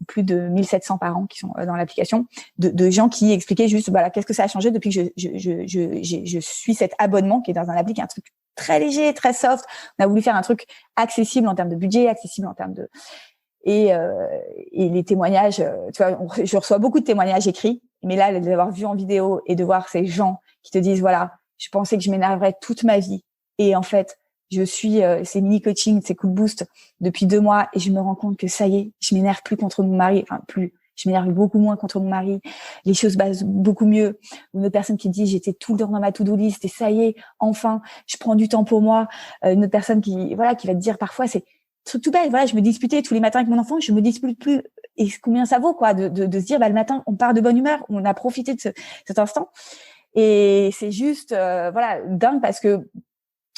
plus de 1700 parents qui sont dans l'application, de gens qui expliquaient juste voilà qu'est-ce que ça a changé depuis que je suis cet abonnement qui est dans un appli qui est un truc très léger, très soft. On a voulu faire un truc accessible en termes de budget, accessible en termes de et les témoignages. Tu vois, je reçois beaucoup de témoignages écrits, mais là, de les avoir vus en vidéo et de voir ces gens qui te disent voilà, je pensais que je m'énerverais toute ma vie et en fait je suis ces mini coaching, ces coups de boost depuis 2 mois et je me rends compte que ça y est, je m'énerve plus contre mon mari, je m'énerve beaucoup moins contre mon mari, les choses passent beaucoup mieux. Une autre personne qui dit j'étais tout le temps dans ma to-do list et ça y est, enfin, je prends du temps pour moi. Une autre personne qui va te dire parfois c'est truc tout bête, voilà, je me disputais tous les matins avec mon enfant, je me dispute plus et combien ça vaut quoi de se dire le matin on part de bonne humeur, on a profité de cet instant et c'est juste dingue parce que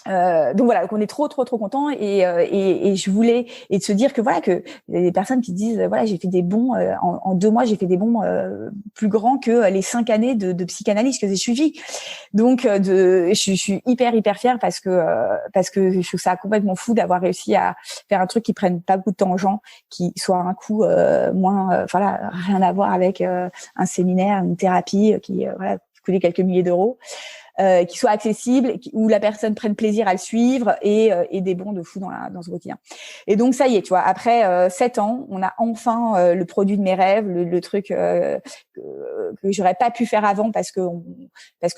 donc voilà, qu'on est trop content et je voulais et de se dire que voilà que il y a des personnes qui disent voilà j'ai fait des bons en 2 mois j'ai fait des bons plus grands que les 5 années de psychanalyse que j'ai suivi. Donc je suis hyper fière parce que je trouve ça complètement fou d'avoir réussi à faire un truc qui prenne pas beaucoup de temps aux gens, qui soit un coût moins rien à voir avec un séminaire, une thérapie qui coûtait quelques milliers d'euros. Qui soit accessible, où la personne prenne plaisir à le suivre et des bons de fou dans ce quotidien. Et donc ça y est, tu vois, après 7 ans, on a enfin le produit de mes rêves, le truc que j'aurais pas pu faire avant parce que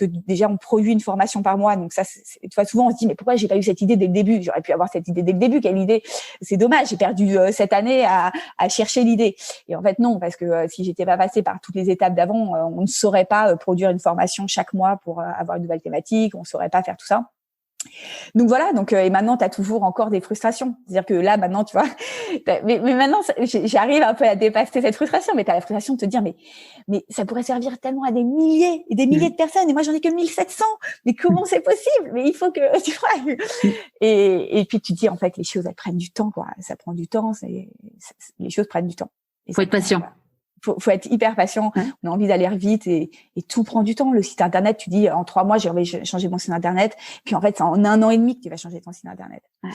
déjà on produit une formation par mois. Donc ça, tu vois, souvent on se dit mais pourquoi j'ai pas eu cette idée dès le début? J'aurais pu avoir cette idée dès le début. Quelle idée? C'est dommage, j'ai perdu cette année à chercher l'idée. Et en fait non, parce que si j'étais pas passée par toutes les étapes d'avant, on ne saurait pas produire une formation chaque mois pour avoir une nouvelle thématique, on saurait pas faire tout ça. Donc voilà, et maintenant tu as toujours encore des frustrations. C'est-à-dire que là maintenant, tu vois, mais maintenant j'arrive un peu à dépasser cette frustration, mais tu as la frustration de te dire mais ça pourrait servir tellement à des milliers et des milliers de personnes et moi j'en ai que 1700. Mais comment c'est possible? Mais il faut que tu vois. Et puis tu te dis en fait les choses elles prennent du temps quoi, ça prend du temps, les choses prennent du temps. Faut être patient. Faut être hyper patient. Ouais. On a envie d'aller vite et tout prend du temps. Le site internet, tu dis en 3 mois, j'ai changé mon site internet. Puis en fait, c'est en 1 an et demi que tu vas changer ton site internet. Ouais.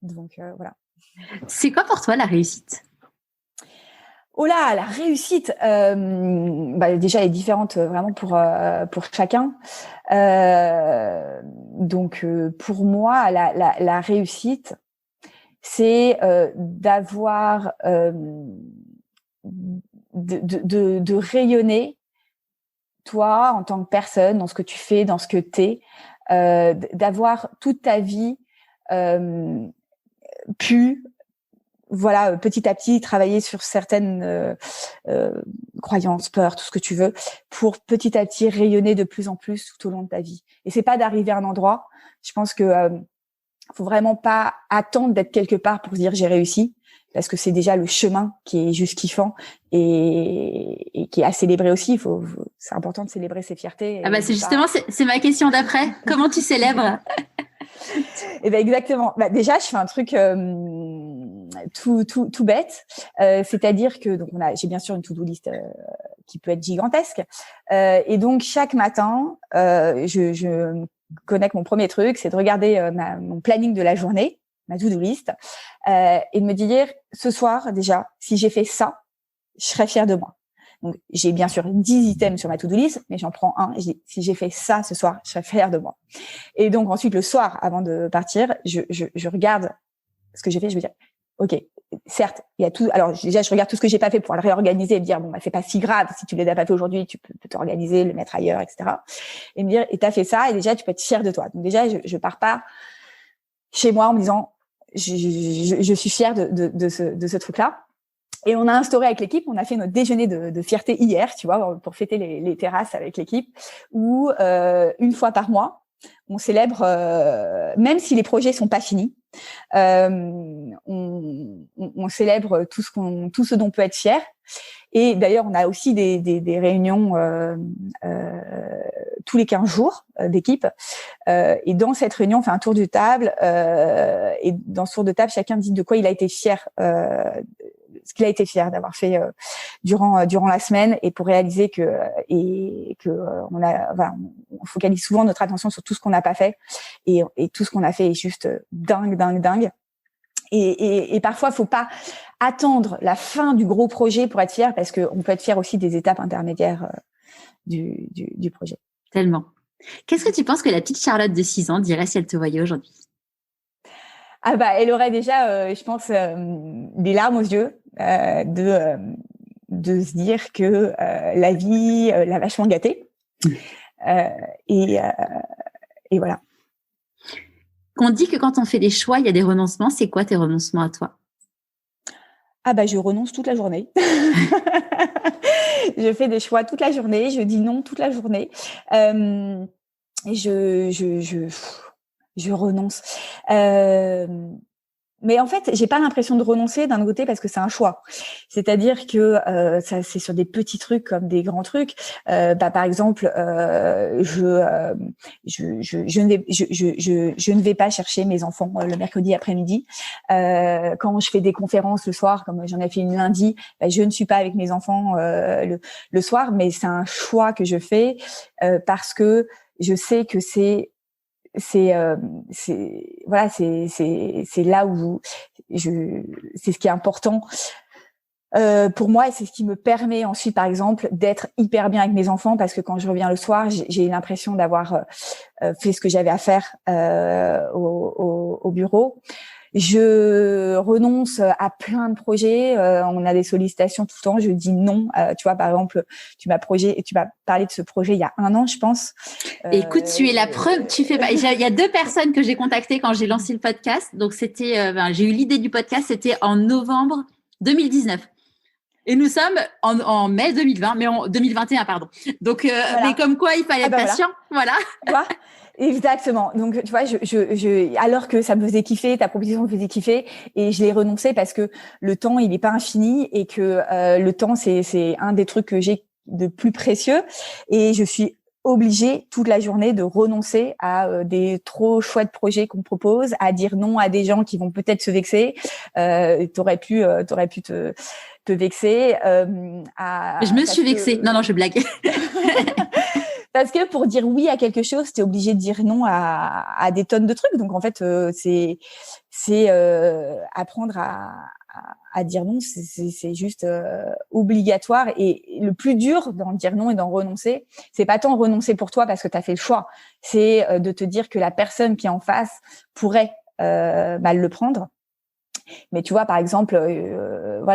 Donc voilà. C'est quoi pour toi la réussite? Oh là, la réussite. Déjà, elle est différente vraiment pour chacun. Donc pour moi, la réussite, c'est d'avoir de rayonner toi en tant que personne dans ce que tu fais, dans ce que t'es, d'avoir toute ta vie pu petit à petit travailler sur certaines croyances, peurs, tout ce que tu veux, pour petit à petit rayonner de plus en plus tout au long de ta vie. Et c'est pas d'arriver à un endroit. Je pense que faut vraiment pas attendre d'être quelque part pour se dire j'ai réussi. Parce que c'est déjà le chemin qui est juste kiffant et qui est à célébrer aussi. C'est important de célébrer ses fiertés. C'est justement, c'est ma question d'après. Comment tu célèbres? Exactement. Déjà, je fais un truc tout bête. C'est-à-dire que j'ai bien sûr une to-do list qui peut être gigantesque. Et donc chaque matin, je connecte mon premier truc, c'est de regarder mon planning de la journée, ma to-do list, et de me dire ce soir déjà, si j'ai fait ça, je serais fière de moi. Donc j'ai bien sûr 10 items sur ma to-do list, mais j'en prends un et je dis si j'ai fait ça ce soir, je serais fière de moi. Et donc ensuite le soir, avant de partir, je regarde ce que j'ai fait, je me dis ok, certes, il y a tout. Alors déjà je regarde tout ce que j'ai pas fait pour le réorganiser et me dire c'est pas si grave, si tu les as pas fait aujourd'hui, tu peux t'organiser, le mettre ailleurs, etc. Et me dire et t'as fait ça et déjà tu peux être fière de toi. Donc déjà je pars pas chez moi en me disant je suis fière de ce truc-là. Et on a instauré avec l'équipe, on a fait notre déjeuner de fierté hier, tu vois, pour fêter les terrasses avec l'équipe, où 1 fois par mois, on célèbre, même si les projets sont pas finis, on célèbre tout ce dont on peut être fier. Et d'ailleurs, on a aussi des réunions tous les 15 jours d'équipe. Et dans cette réunion, on fait un tour de table. Et dans ce tour de table, chacun dit de quoi il a été fier, ce qu'il a été fier d'avoir fait durant la semaine, et pour réaliser on focalise souvent notre attention sur tout ce qu'on n'a pas fait, et tout ce qu'on a fait est juste dingue. Et parfois, faut pas attendre la fin du gros projet pour être fier, parce qu'on peut être fier aussi des étapes intermédiaires du projet. Tellement. Qu'est-ce que tu penses que la petite Charlotte de 6 ans dirait si elle te voyait aujourd'hui? Ah bah, elle aurait déjà, je pense, des larmes aux yeux de se dire que la vie l'a vachement gâtée. Et voilà. On dit que quand on fait des choix, il y a des renoncements. C'est quoi tes renoncements à toi? Ah bah, je renonce toute la journée. Je fais des choix toute la journée, je dis non toute la journée. Et je renonce. Mais en fait, j'ai pas l'impression de renoncer d'un côté, parce que c'est un choix. C'est-à-dire que ça, c'est sur des petits trucs comme des grands trucs. Par exemple, je ne vais pas chercher mes enfants le mercredi après-midi. Quand je fais des conférences le soir, comme j'en ai fait une lundi, je ne suis pas avec mes enfants le soir, mais c'est un choix que je fais parce que je sais que c'est là où c'est ce qui est important pour moi, et c'est ce qui me permet ensuite, par exemple, d'être hyper bien avec mes enfants, parce que quand je reviens le soir, j'ai l'impression d'avoir fait ce que j'avais à faire au bureau. Je renonce à plein de projets. On a des sollicitations tout le temps. Je dis non. Tu vois, par exemple, tu m'as parlé de ce projet il y a 1 an, je pense. Écoute, tu es la preuve. Tu fais pas. Il y a 2 personnes que j'ai contactées quand j'ai lancé le podcast. Donc c'était, j'ai eu l'idée du podcast. C'était en novembre 2019. Et nous sommes en mai 2020, mais en 2021, pardon. Donc, voilà. Mais comme quoi, il fallait être patient. Voilà. Voilà. Exactement. Donc, tu vois, alors que ça me faisait kiffer, ta proposition me faisait kiffer, et je l'ai renoncé parce que le temps, il n'est pas infini, et que le temps, c'est un des trucs que j'ai de plus précieux, et je suis obligée toute la journée de renoncer à des trop chouettes projets qu'on me propose, à dire non à des gens qui vont peut-être se vexer. T'aurais pu te vexer. Je me suis vexée. Non, je blague. Parce que pour dire oui à quelque chose, t'es obligé de dire non à des tonnes de trucs. Donc en fait, c'est apprendre à dire non, c'est juste obligatoire. Et le plus dur dans dire non et d'en renoncer, c'est pas tant renoncer pour toi parce que t'as fait le choix, c'est de te dire que la personne qui est en face pourrait mal le prendre. Mais tu vois, par exemple, l'autre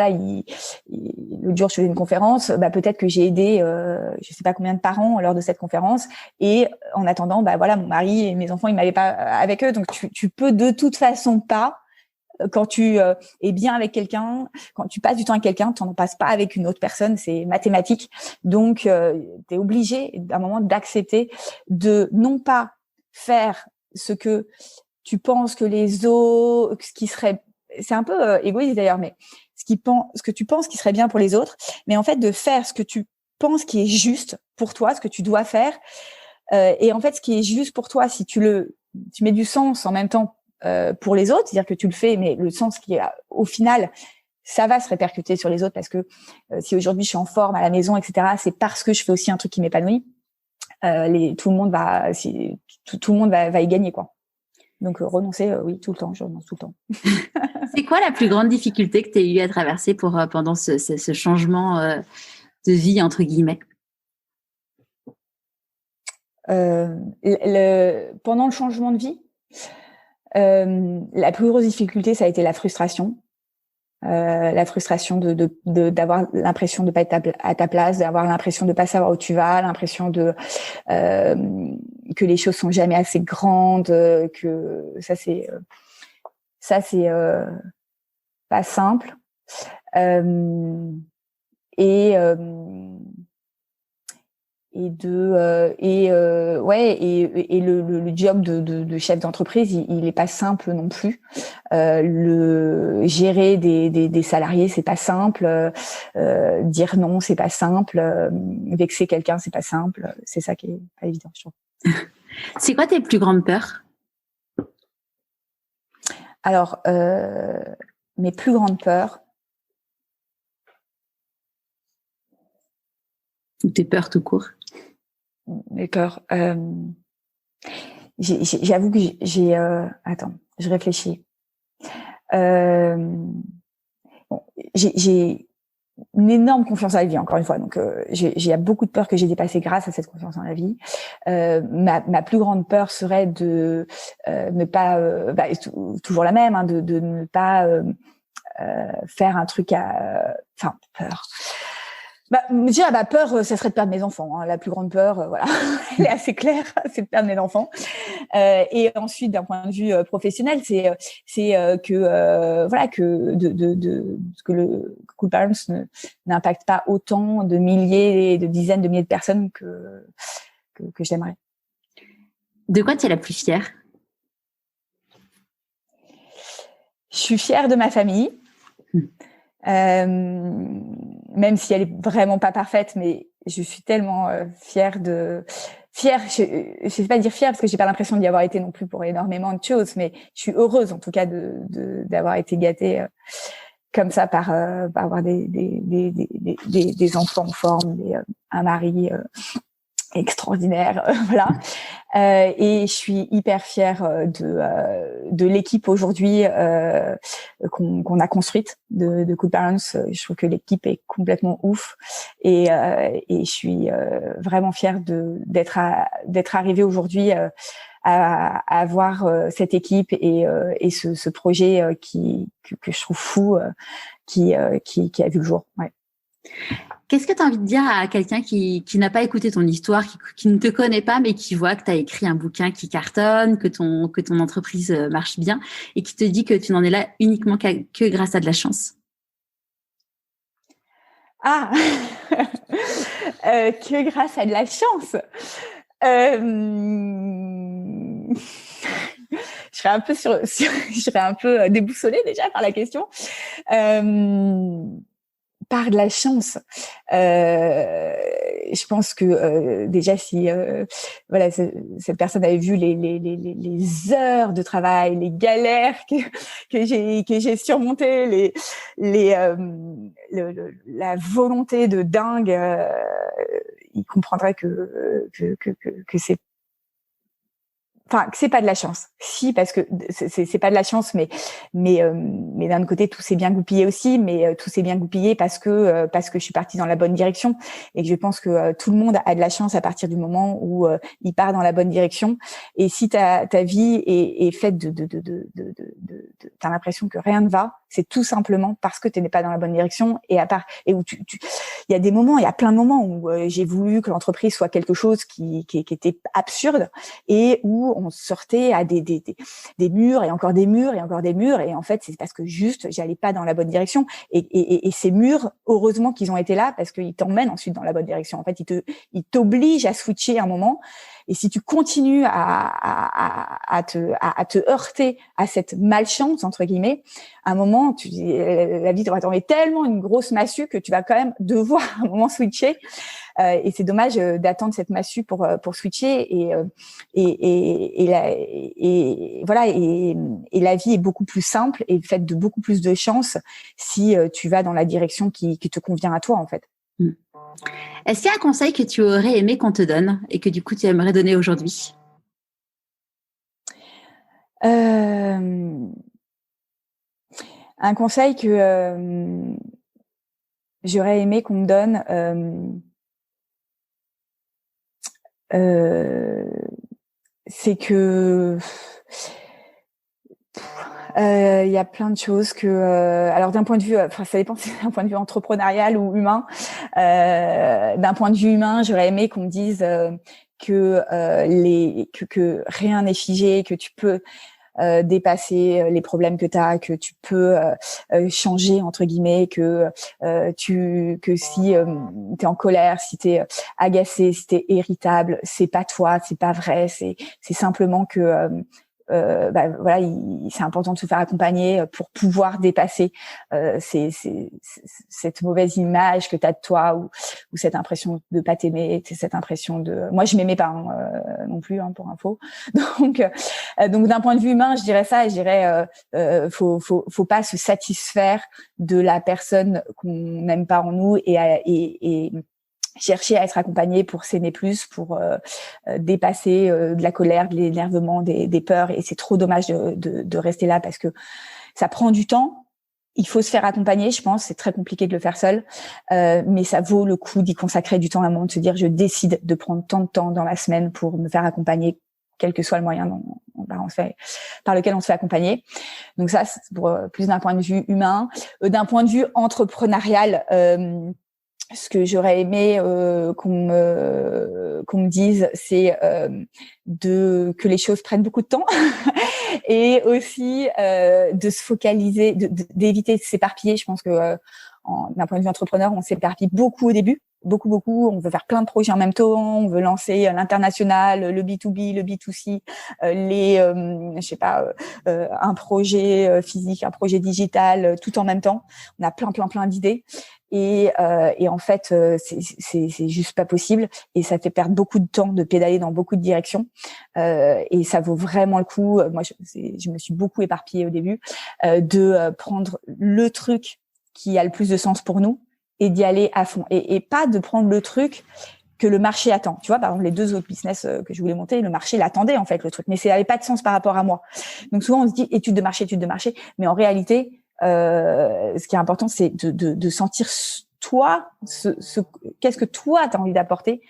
jour, je faisais une conférence, peut-être que j'ai aidé, je sais pas combien de parents lors de cette conférence, et en attendant, mon mari et mes enfants, ils m'avaient pas avec eux, donc tu peux de toute façon pas, quand tu es bien avec quelqu'un, quand tu passes du temps avec quelqu'un, tu n'en passes pas avec une autre personne, c'est mathématique. Donc, tu es obligé, à un moment, d'accepter de non pas faire ce que tu penses que les autres, ce qui serait, c'est un peu égoïste d'ailleurs, mais ce que tu penses qui serait bien pour les autres, mais en fait de faire ce que tu penses qui est juste pour toi, ce que tu dois faire, et en fait ce qui est juste pour toi, si tu mets du sens en même temps pour les autres, c'est-à-dire que tu le fais, mais le sens qui est au final, ça va se répercuter sur les autres, parce que si aujourd'hui je suis en forme à la maison, etc., c'est parce que je fais aussi un truc qui m'épanouit. Tout le monde va y gagner, quoi. Donc, renoncer, oui, tout le temps, je renonce tout le temps. C'est quoi la plus grande difficulté que tu as eu à traverser pendant ce changement de vie, entre guillemets? Pendant le changement de vie, la plus grosse difficulté, ça a été la frustration. La frustration d'avoir l'impression de pas être à ta place, d'avoir l'impression de pas savoir où tu vas, l'impression que les choses sont jamais assez grandes, que ça c'est pas simple. le job de chef d'entreprise, il est pas simple non plus. Le gérer des salariés, c'est pas simple. Dire non, c'est pas simple. Vexer quelqu'un, c'est pas simple. C'est ça qui est pas évident, je trouve. C'est quoi tes plus grandes peurs? Alors, mes plus grandes peurs. Ou tes peurs tout court? Mes peurs. J'avoue que attends, je réfléchis. J'ai une énorme confiance en la vie, encore une fois. Donc, j'ai beaucoup de peurs que j'ai dépassées grâce à cette confiance en la vie. Ma plus grande peur serait de ne pas, toujours la même, hein, de ne pas faire un truc peur. Déjà, ma peur, ça serait de perdre mes enfants. Hein. La plus grande peur, voilà, elle est assez claire, c'est de perdre mes enfants. Et ensuite, d'un point de vue professionnel, c'est que le Cool Parents n'impacte pas autant de milliers et de dizaines de milliers de personnes que j'aimerais. De quoi tu es la plus fière? Je suis fière de ma famille. Même si elle est vraiment pas parfaite, mais je suis tellement fière. Je sais pas dire fière parce que j'ai pas l'impression d'y avoir été non plus pour énormément de choses, mais je suis heureuse en tout cas d'avoir été gâtée comme ça par avoir des enfants en forme, un mari extraordinaire, voilà. Et je suis hyper fière de l'équipe aujourd'hui qu'on a construite de Cool Parents. Je trouve que l'équipe est complètement ouf et je suis vraiment fière d'être arrivée aujourd'hui à avoir cette équipe et ce projet que je trouve fou qui a vu le jour. Ouais. Qu'est-ce que tu as envie de dire à quelqu'un qui n'a pas écouté ton histoire, qui ne te connaît pas, mais qui voit que tu as écrit un bouquin qui cartonne, que ton entreprise marche bien et qui te dit que tu n'en es là uniquement que grâce à de la chance? Ah que grâce à de la chance. Je serais un peu déboussolée déjà par la question. Par de la chance, je pense que déjà si cette personne avait vu les heures de travail, les galères que j'ai surmontées, la volonté de dingue, il comprendrait que c'est pas de la chance. Si, parce que c'est pas de la chance, mais d'un autre côté, tout s'est bien goupillé aussi, mais tout s'est bien goupillé parce que je suis partie dans la bonne direction et que je pense que tout le monde a de la chance à partir du moment où il part dans la bonne direction. Et si ta vie est faite t'as l'impression que rien ne va, c'est tout simplement parce que tu n'es pas dans la bonne direction et où il y a des moments, il y a plein de moments où j'ai voulu que l'entreprise soit quelque chose qui était absurde et où on sortait à des murs et encore des murs et encore des murs, et en fait c'est parce que juste j'allais pas dans la bonne direction et ces murs, heureusement qu'ils ont été là parce qu'ils t'emmènent ensuite dans la bonne direction. En fait ils t'obligent à switcher un moment, et si tu continues à te heurter à cette malchance entre guillemets, à un moment la vie te va tomber tellement une grosse massue que tu vas quand même devoir à un moment switcher. Et c'est dommage d'attendre cette massue pour switcher, et la vie est beaucoup plus simple et faite de beaucoup plus de chance si tu vas dans la direction qui te convient à toi en fait. Est-ce qu'il y a un conseil que tu aurais aimé qu'on te donne et que du coup tu aimerais donner aujourd'hui? Un conseil que j'aurais aimé qu'on me donne, c'est que il y a plein de choses que alors d'un point de vue, ça dépend si c'est d'un point de vue entrepreneurial ou humain. D'un point de vue humain, j'aurais aimé qu'on me dise que rien n'est figé, que tu peux dépasser les problèmes que tu as, que tu peux changer entre guillemets, que si tu es en colère, si tu es agacé, si tu es irritable, c'est pas toi, c'est pas vrai, c'est simplement que voilà, c'est important de se faire accompagner pour pouvoir dépasser cette mauvaise image que tu as de toi, ou cette impression de pas t'aimer, cette impression de... Moi, je m'aimais pas non plus, pour info. Donc d'un point de vue humain, je dirais ça, et je dirais faut pas se satisfaire de la personne qu'on n'aime pas en nous, et chercher à être accompagné pour s'aimer plus, pour dépasser de la colère, de l'énervement, des peurs. Et c'est trop dommage de rester là, parce que ça prend du temps. Il faut se faire accompagner, je pense. C'est très compliqué de le faire seul, mais ça vaut le coup d'y consacrer du temps à un moment, de se dire je décide de prendre tant de temps dans la semaine pour me faire accompagner, quel que soit le moyen par lequel on se fait accompagner. Donc ça, c'est pour plus d'un point de vue humain. D'un point de vue entrepreneurial, ce que j'aurais aimé qu'on me dise, c'est que les choses prennent beaucoup de temps et aussi de se focaliser, d'éviter de s'éparpiller. Je pense que d'un point de vue entrepreneur, on s'éparpille beaucoup au début, beaucoup. On veut faire plein de projets en même temps, on veut lancer l'international, le B2B, le B2C, un projet physique, un projet digital, tout en même temps. On a plein d'idées. Et en fait, c'est juste pas possible, et ça fait perdre beaucoup de temps de pédaler dans beaucoup de directions, et ça vaut vraiment le coup. Moi, je me suis beaucoup éparpillée au début, de prendre le truc qui a le plus de sens pour nous et d'y aller à fond, et pas de prendre le truc que le marché attend. Tu vois, par exemple, les 2 autres business que je voulais monter, le marché l'attendait en fait, le truc, mais ça n'avait pas de sens par rapport à moi. Donc souvent on se dit étude de marché, mais en réalité, ce qui est important, c'est de sentir toi, qu'est-ce que toi t'as envie d'apporter,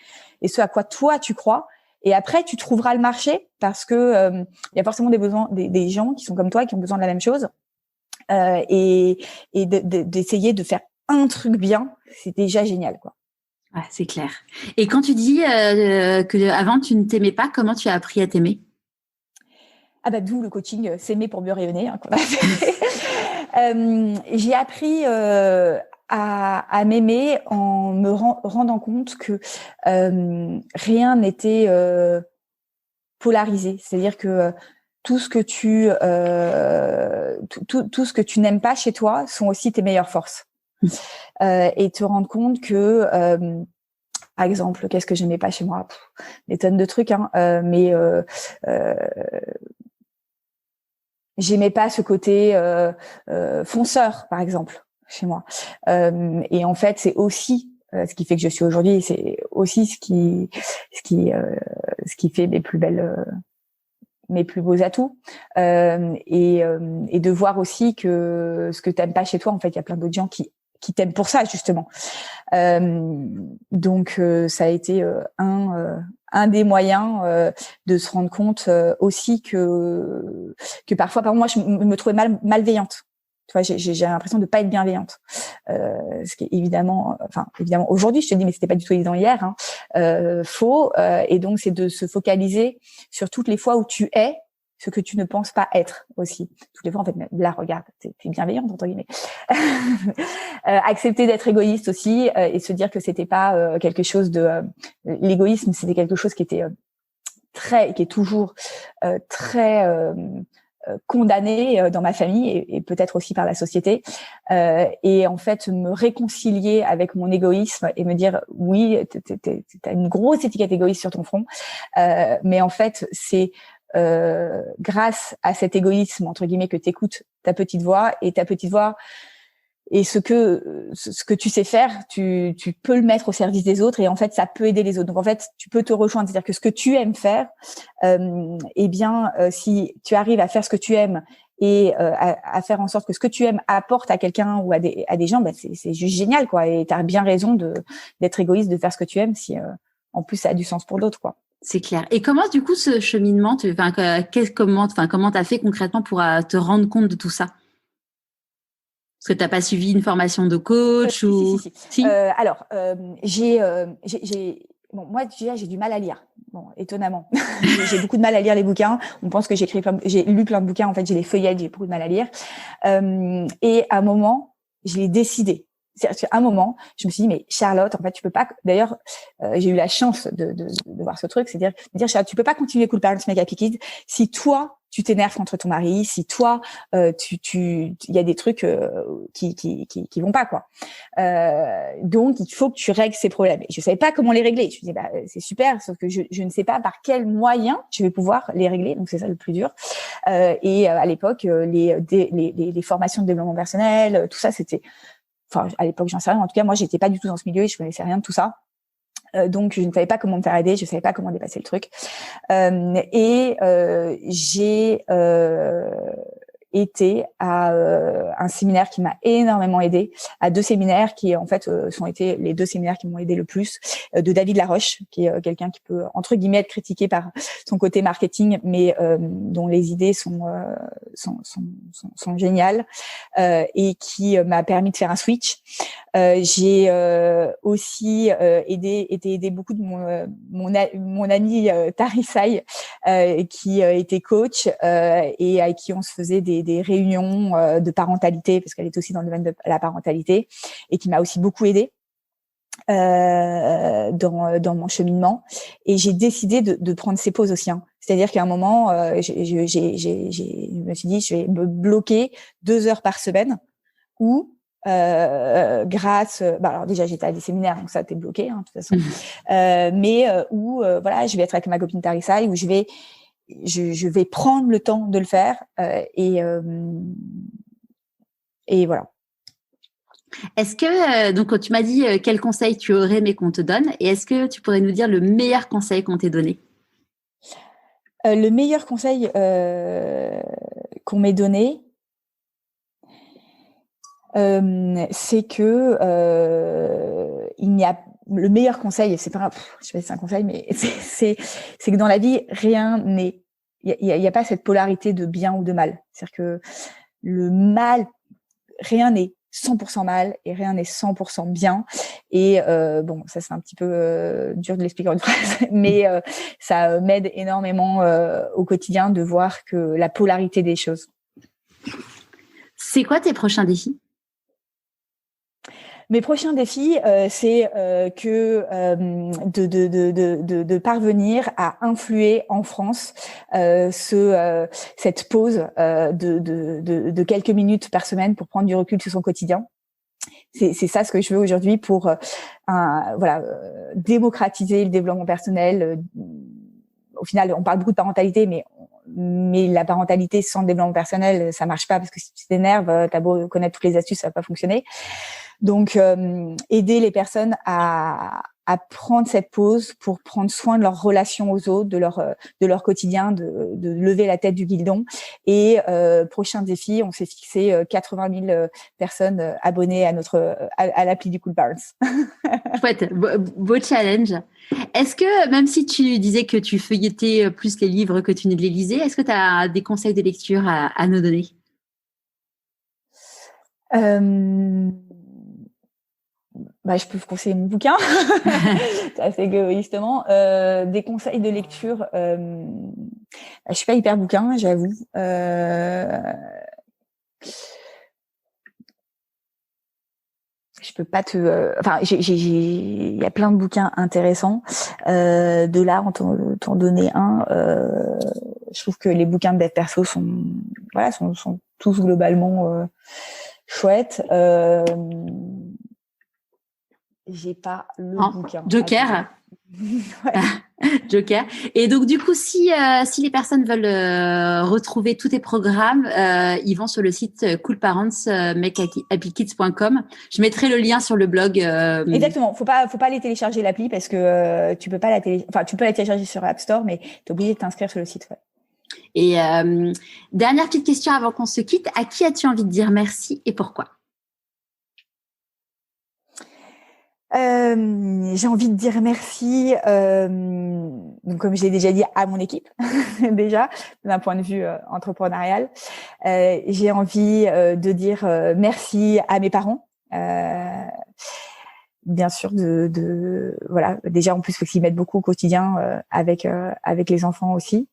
et ce à quoi toi tu crois. Et après, tu trouveras le marché, parce que il y a forcément des gens qui sont comme toi, qui ont besoin de la même chose, et d'essayer de faire un truc bien, c'est déjà génial, quoi. Ouais, c'est clair. Et quand tu dis que avant tu ne t'aimais pas, comment tu as appris à t'aimer? D'où le coaching s'aimer pour mieux rayonner, qu'on a fait. J'ai appris à m'aimer en me rendant compte que rien n'était polarisé. C'est-à-dire que tout ce que tu n'aimes pas chez toi sont aussi tes meilleures forces. Et te rendre compte que par exemple, qu'est-ce que j'aimais pas chez moi? Des tonnes de trucs, mais j'aimais pas ce côté fonceur, par exemple, chez moi. Et en fait, c'est aussi ce qui fait que je suis aujourd'hui. C'est aussi ce qui fait mes plus beaux atouts. Et de voir aussi que ce que t'aimes pas chez toi, en fait, il y a plein d'autres gens qui t'aiment pour ça, justement. Donc ça a été un des moyens de se rendre compte aussi que parfois, par exemple, moi, je me trouvais malveillante. Tu vois, j'ai l'impression de pas être bienveillante. Ce qui est évidemment aujourd'hui, je te dis, mais c'était pas du tout évident hier, faux. Et donc, c'est de se focaliser sur toutes les fois où tu es ce que tu ne penses pas être aussi. Toutes les fois, en fait, là, regarde, t'es bienveillante, entre guillemets. Accepter d'être égoïste aussi, et se dire que c'était pas quelque chose de... l'égoïsme, c'était quelque chose qui était qui est toujours très condamné dans ma famille, et peut-être aussi par la société. Et en fait, me réconcilier avec mon égoïsme et me dire, oui, t'as une grosse étiquette égoïste sur ton front, mais en fait, c'est grâce à cet égoïsme, entre guillemets, que t'écoutes ta petite voix, et ta petite voix, et ce que tu sais faire, tu peux le mettre au service des autres, et en fait, ça peut aider les autres. Donc en fait, tu peux te rejoindre, c'est-à-dire que ce que tu aimes faire, si tu arrives à faire ce que tu aimes, et à faire en sorte que ce que tu aimes apporte à quelqu'un ou à des gens, c'est juste génial, quoi. Et t'as bien raison d'être égoïste, de faire ce que tu aimes, si en plus ça a du sens pour d'autres, quoi. C'est clair. Et comment, du coup, ce cheminement, comment t'as fait concrètement pour te rendre compte de tout ça? Parce que t'as pas suivi une formation de coach ou... Si. Alors, Bon, moi, déjà, j'ai du mal à lire. Bon, étonnamment. J'ai beaucoup de mal à lire les bouquins. On pense que j'ai lu plein de bouquins. En fait, j'ai les feuillettes, j'ai beaucoup de mal à lire. Et à un moment, je l'ai décidé. C'est-à-dire qu'à un moment, je me suis dit, mais Charlotte, en fait, tu peux pas. D'ailleurs, j'ai eu la chance de voir ce truc, c'est-à-dire de dire, Charlotte, tu peux pas continuer Cool Parents Make Happy Kids si toi, tu t'énerves contre ton mari, si toi, il y a des trucs qui vont pas, quoi. Donc, il faut que tu règles ces problèmes. Et je savais pas comment les régler. Je me disais, bah, c'est super, sauf que je ne sais pas par quel moyen je vais pouvoir les régler. Donc, c'est ça le plus dur. Et à l'époque, les formations de développement personnel, tout ça, c'était. Enfin, à l'époque, j'en sais rien. En tout cas, moi, j'étais pas du tout dans ce milieu et je connaissais rien de tout ça. Donc, je ne savais pas comment me faire aider, je savais pas comment dépasser le truc. J'ai été à un séminaire qui m'a énormément aidé, à 2 séminaires qui en fait sont été les 2 séminaires qui m'ont aidé le plus, de David Laroche, qui est quelqu'un qui peut entre guillemets être critiqué par son côté marketing, mais dont les idées sont géniales, et qui m'a permis de faire un switch. J'ai aussi été aidé beaucoup de mon ami Tarisai, qui était coach et avec qui on se faisait des réunions de parentalité, parce qu'elle est aussi dans le domaine de la parentalité, et qui m'a aussi beaucoup aidée dans mon cheminement. Et j'ai décidé de prendre ces pauses aussi, hein. C'est-à-dire qu'à un moment, je me suis dit, je vais me bloquer 2 heures par semaine où alors déjà j'étais à des séminaires, donc ça t'es bloqué, hein, de toute façon, mais où voilà, je vais être avec ma copine Tarisai, où je vais prendre le temps de le faire, et voilà. Est-ce que, donc tu m'as dit quel conseil tu aurais aimé qu'on te donne, et est-ce que tu pourrais nous dire le meilleur conseil qu'on t'ait donné? Le meilleur conseil qu'on m'ait donné, c'est que il n'y a le meilleur conseil, c'est pas, je sais pas si c'est un conseil, mais c'est que dans la vie rien n'est, il y a pas cette polarité de bien ou de mal. C'est-à-dire que le mal, rien n'est 100% mal et rien n'est 100% bien. Et bon, ça c'est un petit peu dur de l'expliquer en une phrase, mais ça m'aide énormément au quotidien de voir que la polarité des choses. C'est quoi tes prochains défis? Mes prochains défis, c'est de parvenir à influer en France cette pause de quelques minutes par semaine pour prendre du recul sur son quotidien. C'est ça ce que je veux aujourd'hui pour démocratiser le développement personnel. Au final, on parle beaucoup de parentalité, mais la parentalité sans développement personnel, ça marche pas, parce que si tu t'énerves, t'as beau connaître toutes les astuces, ça va pas fonctionner. Donc, aider les personnes à prendre cette pause pour prendre soin de leur relation aux autres, de leur quotidien, de lever la tête du guidon. Et prochain défi, on s'est fixé 80 000 personnes abonnées à l'appli du Cool Parents. Chouette, beau challenge. Est-ce que, même si tu disais que tu feuilletais plus les livres que tu ne les lisais, est-ce que tu as des conseils de lecture à nous donner? Je peux vous conseiller mon bouquin. C'est assez égoïstement. Des conseils de lecture. Je suis pas hyper bouquin, j'avoue. Je peux pas te. Il y a plein de bouquins intéressants. De là, t'en donner un. Je trouve que les bouquins de dev perso sont tous globalement chouettes. J'ai pas le bouquin. Joker. Ouais. Joker. Et donc, du coup, si les personnes veulent retrouver tous tes programmes, ils vont sur le site coolparentsmakehappykids.com. Je mettrai le lien sur le blog. Exactement. Faut pas aller télécharger l'appli, parce que tu peux pas tu peux la télécharger sur App Store, mais t'es obligé de t'inscrire sur le site. Ouais. Et dernière petite question avant qu'on se quitte. À qui as-tu envie de dire merci et pourquoi? J'ai envie de dire merci, donc comme je l'ai déjà dit, à mon équipe, déjà, d'un point de vue entrepreneurial. J'ai envie de dire merci à mes parents. bien sûr voilà, déjà en plus faut qu'ils m'aident beaucoup au quotidien avec les enfants aussi,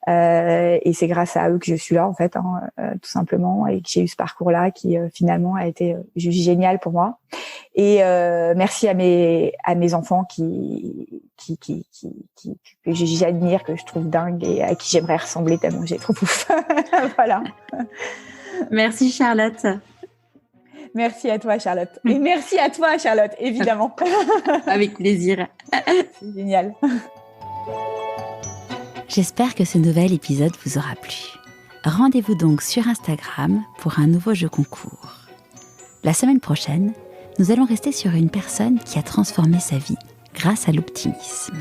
et c'est grâce à eux que je suis là en fait, tout simplement, et que j'ai eu ce parcours là qui finalement a été génial pour moi. Et merci à mes enfants que j'admire, que je trouve dingue et à qui j'aimerais ressembler tellement j'ai trop pouf. Voilà. Merci Charlotte. Merci à toi Charlotte. Et merci à toi Charlotte, évidemment. Avec plaisir. C'est génial. J'espère que ce nouvel épisode vous aura plu. Rendez-vous donc sur Instagram pour un nouveau jeu concours. La semaine prochaine, nous allons rester sur une personne qui a transformé sa vie grâce à l'optimisme.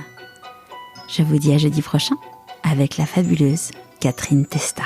Je vous dis à jeudi prochain avec la fabuleuse Catherine Testa.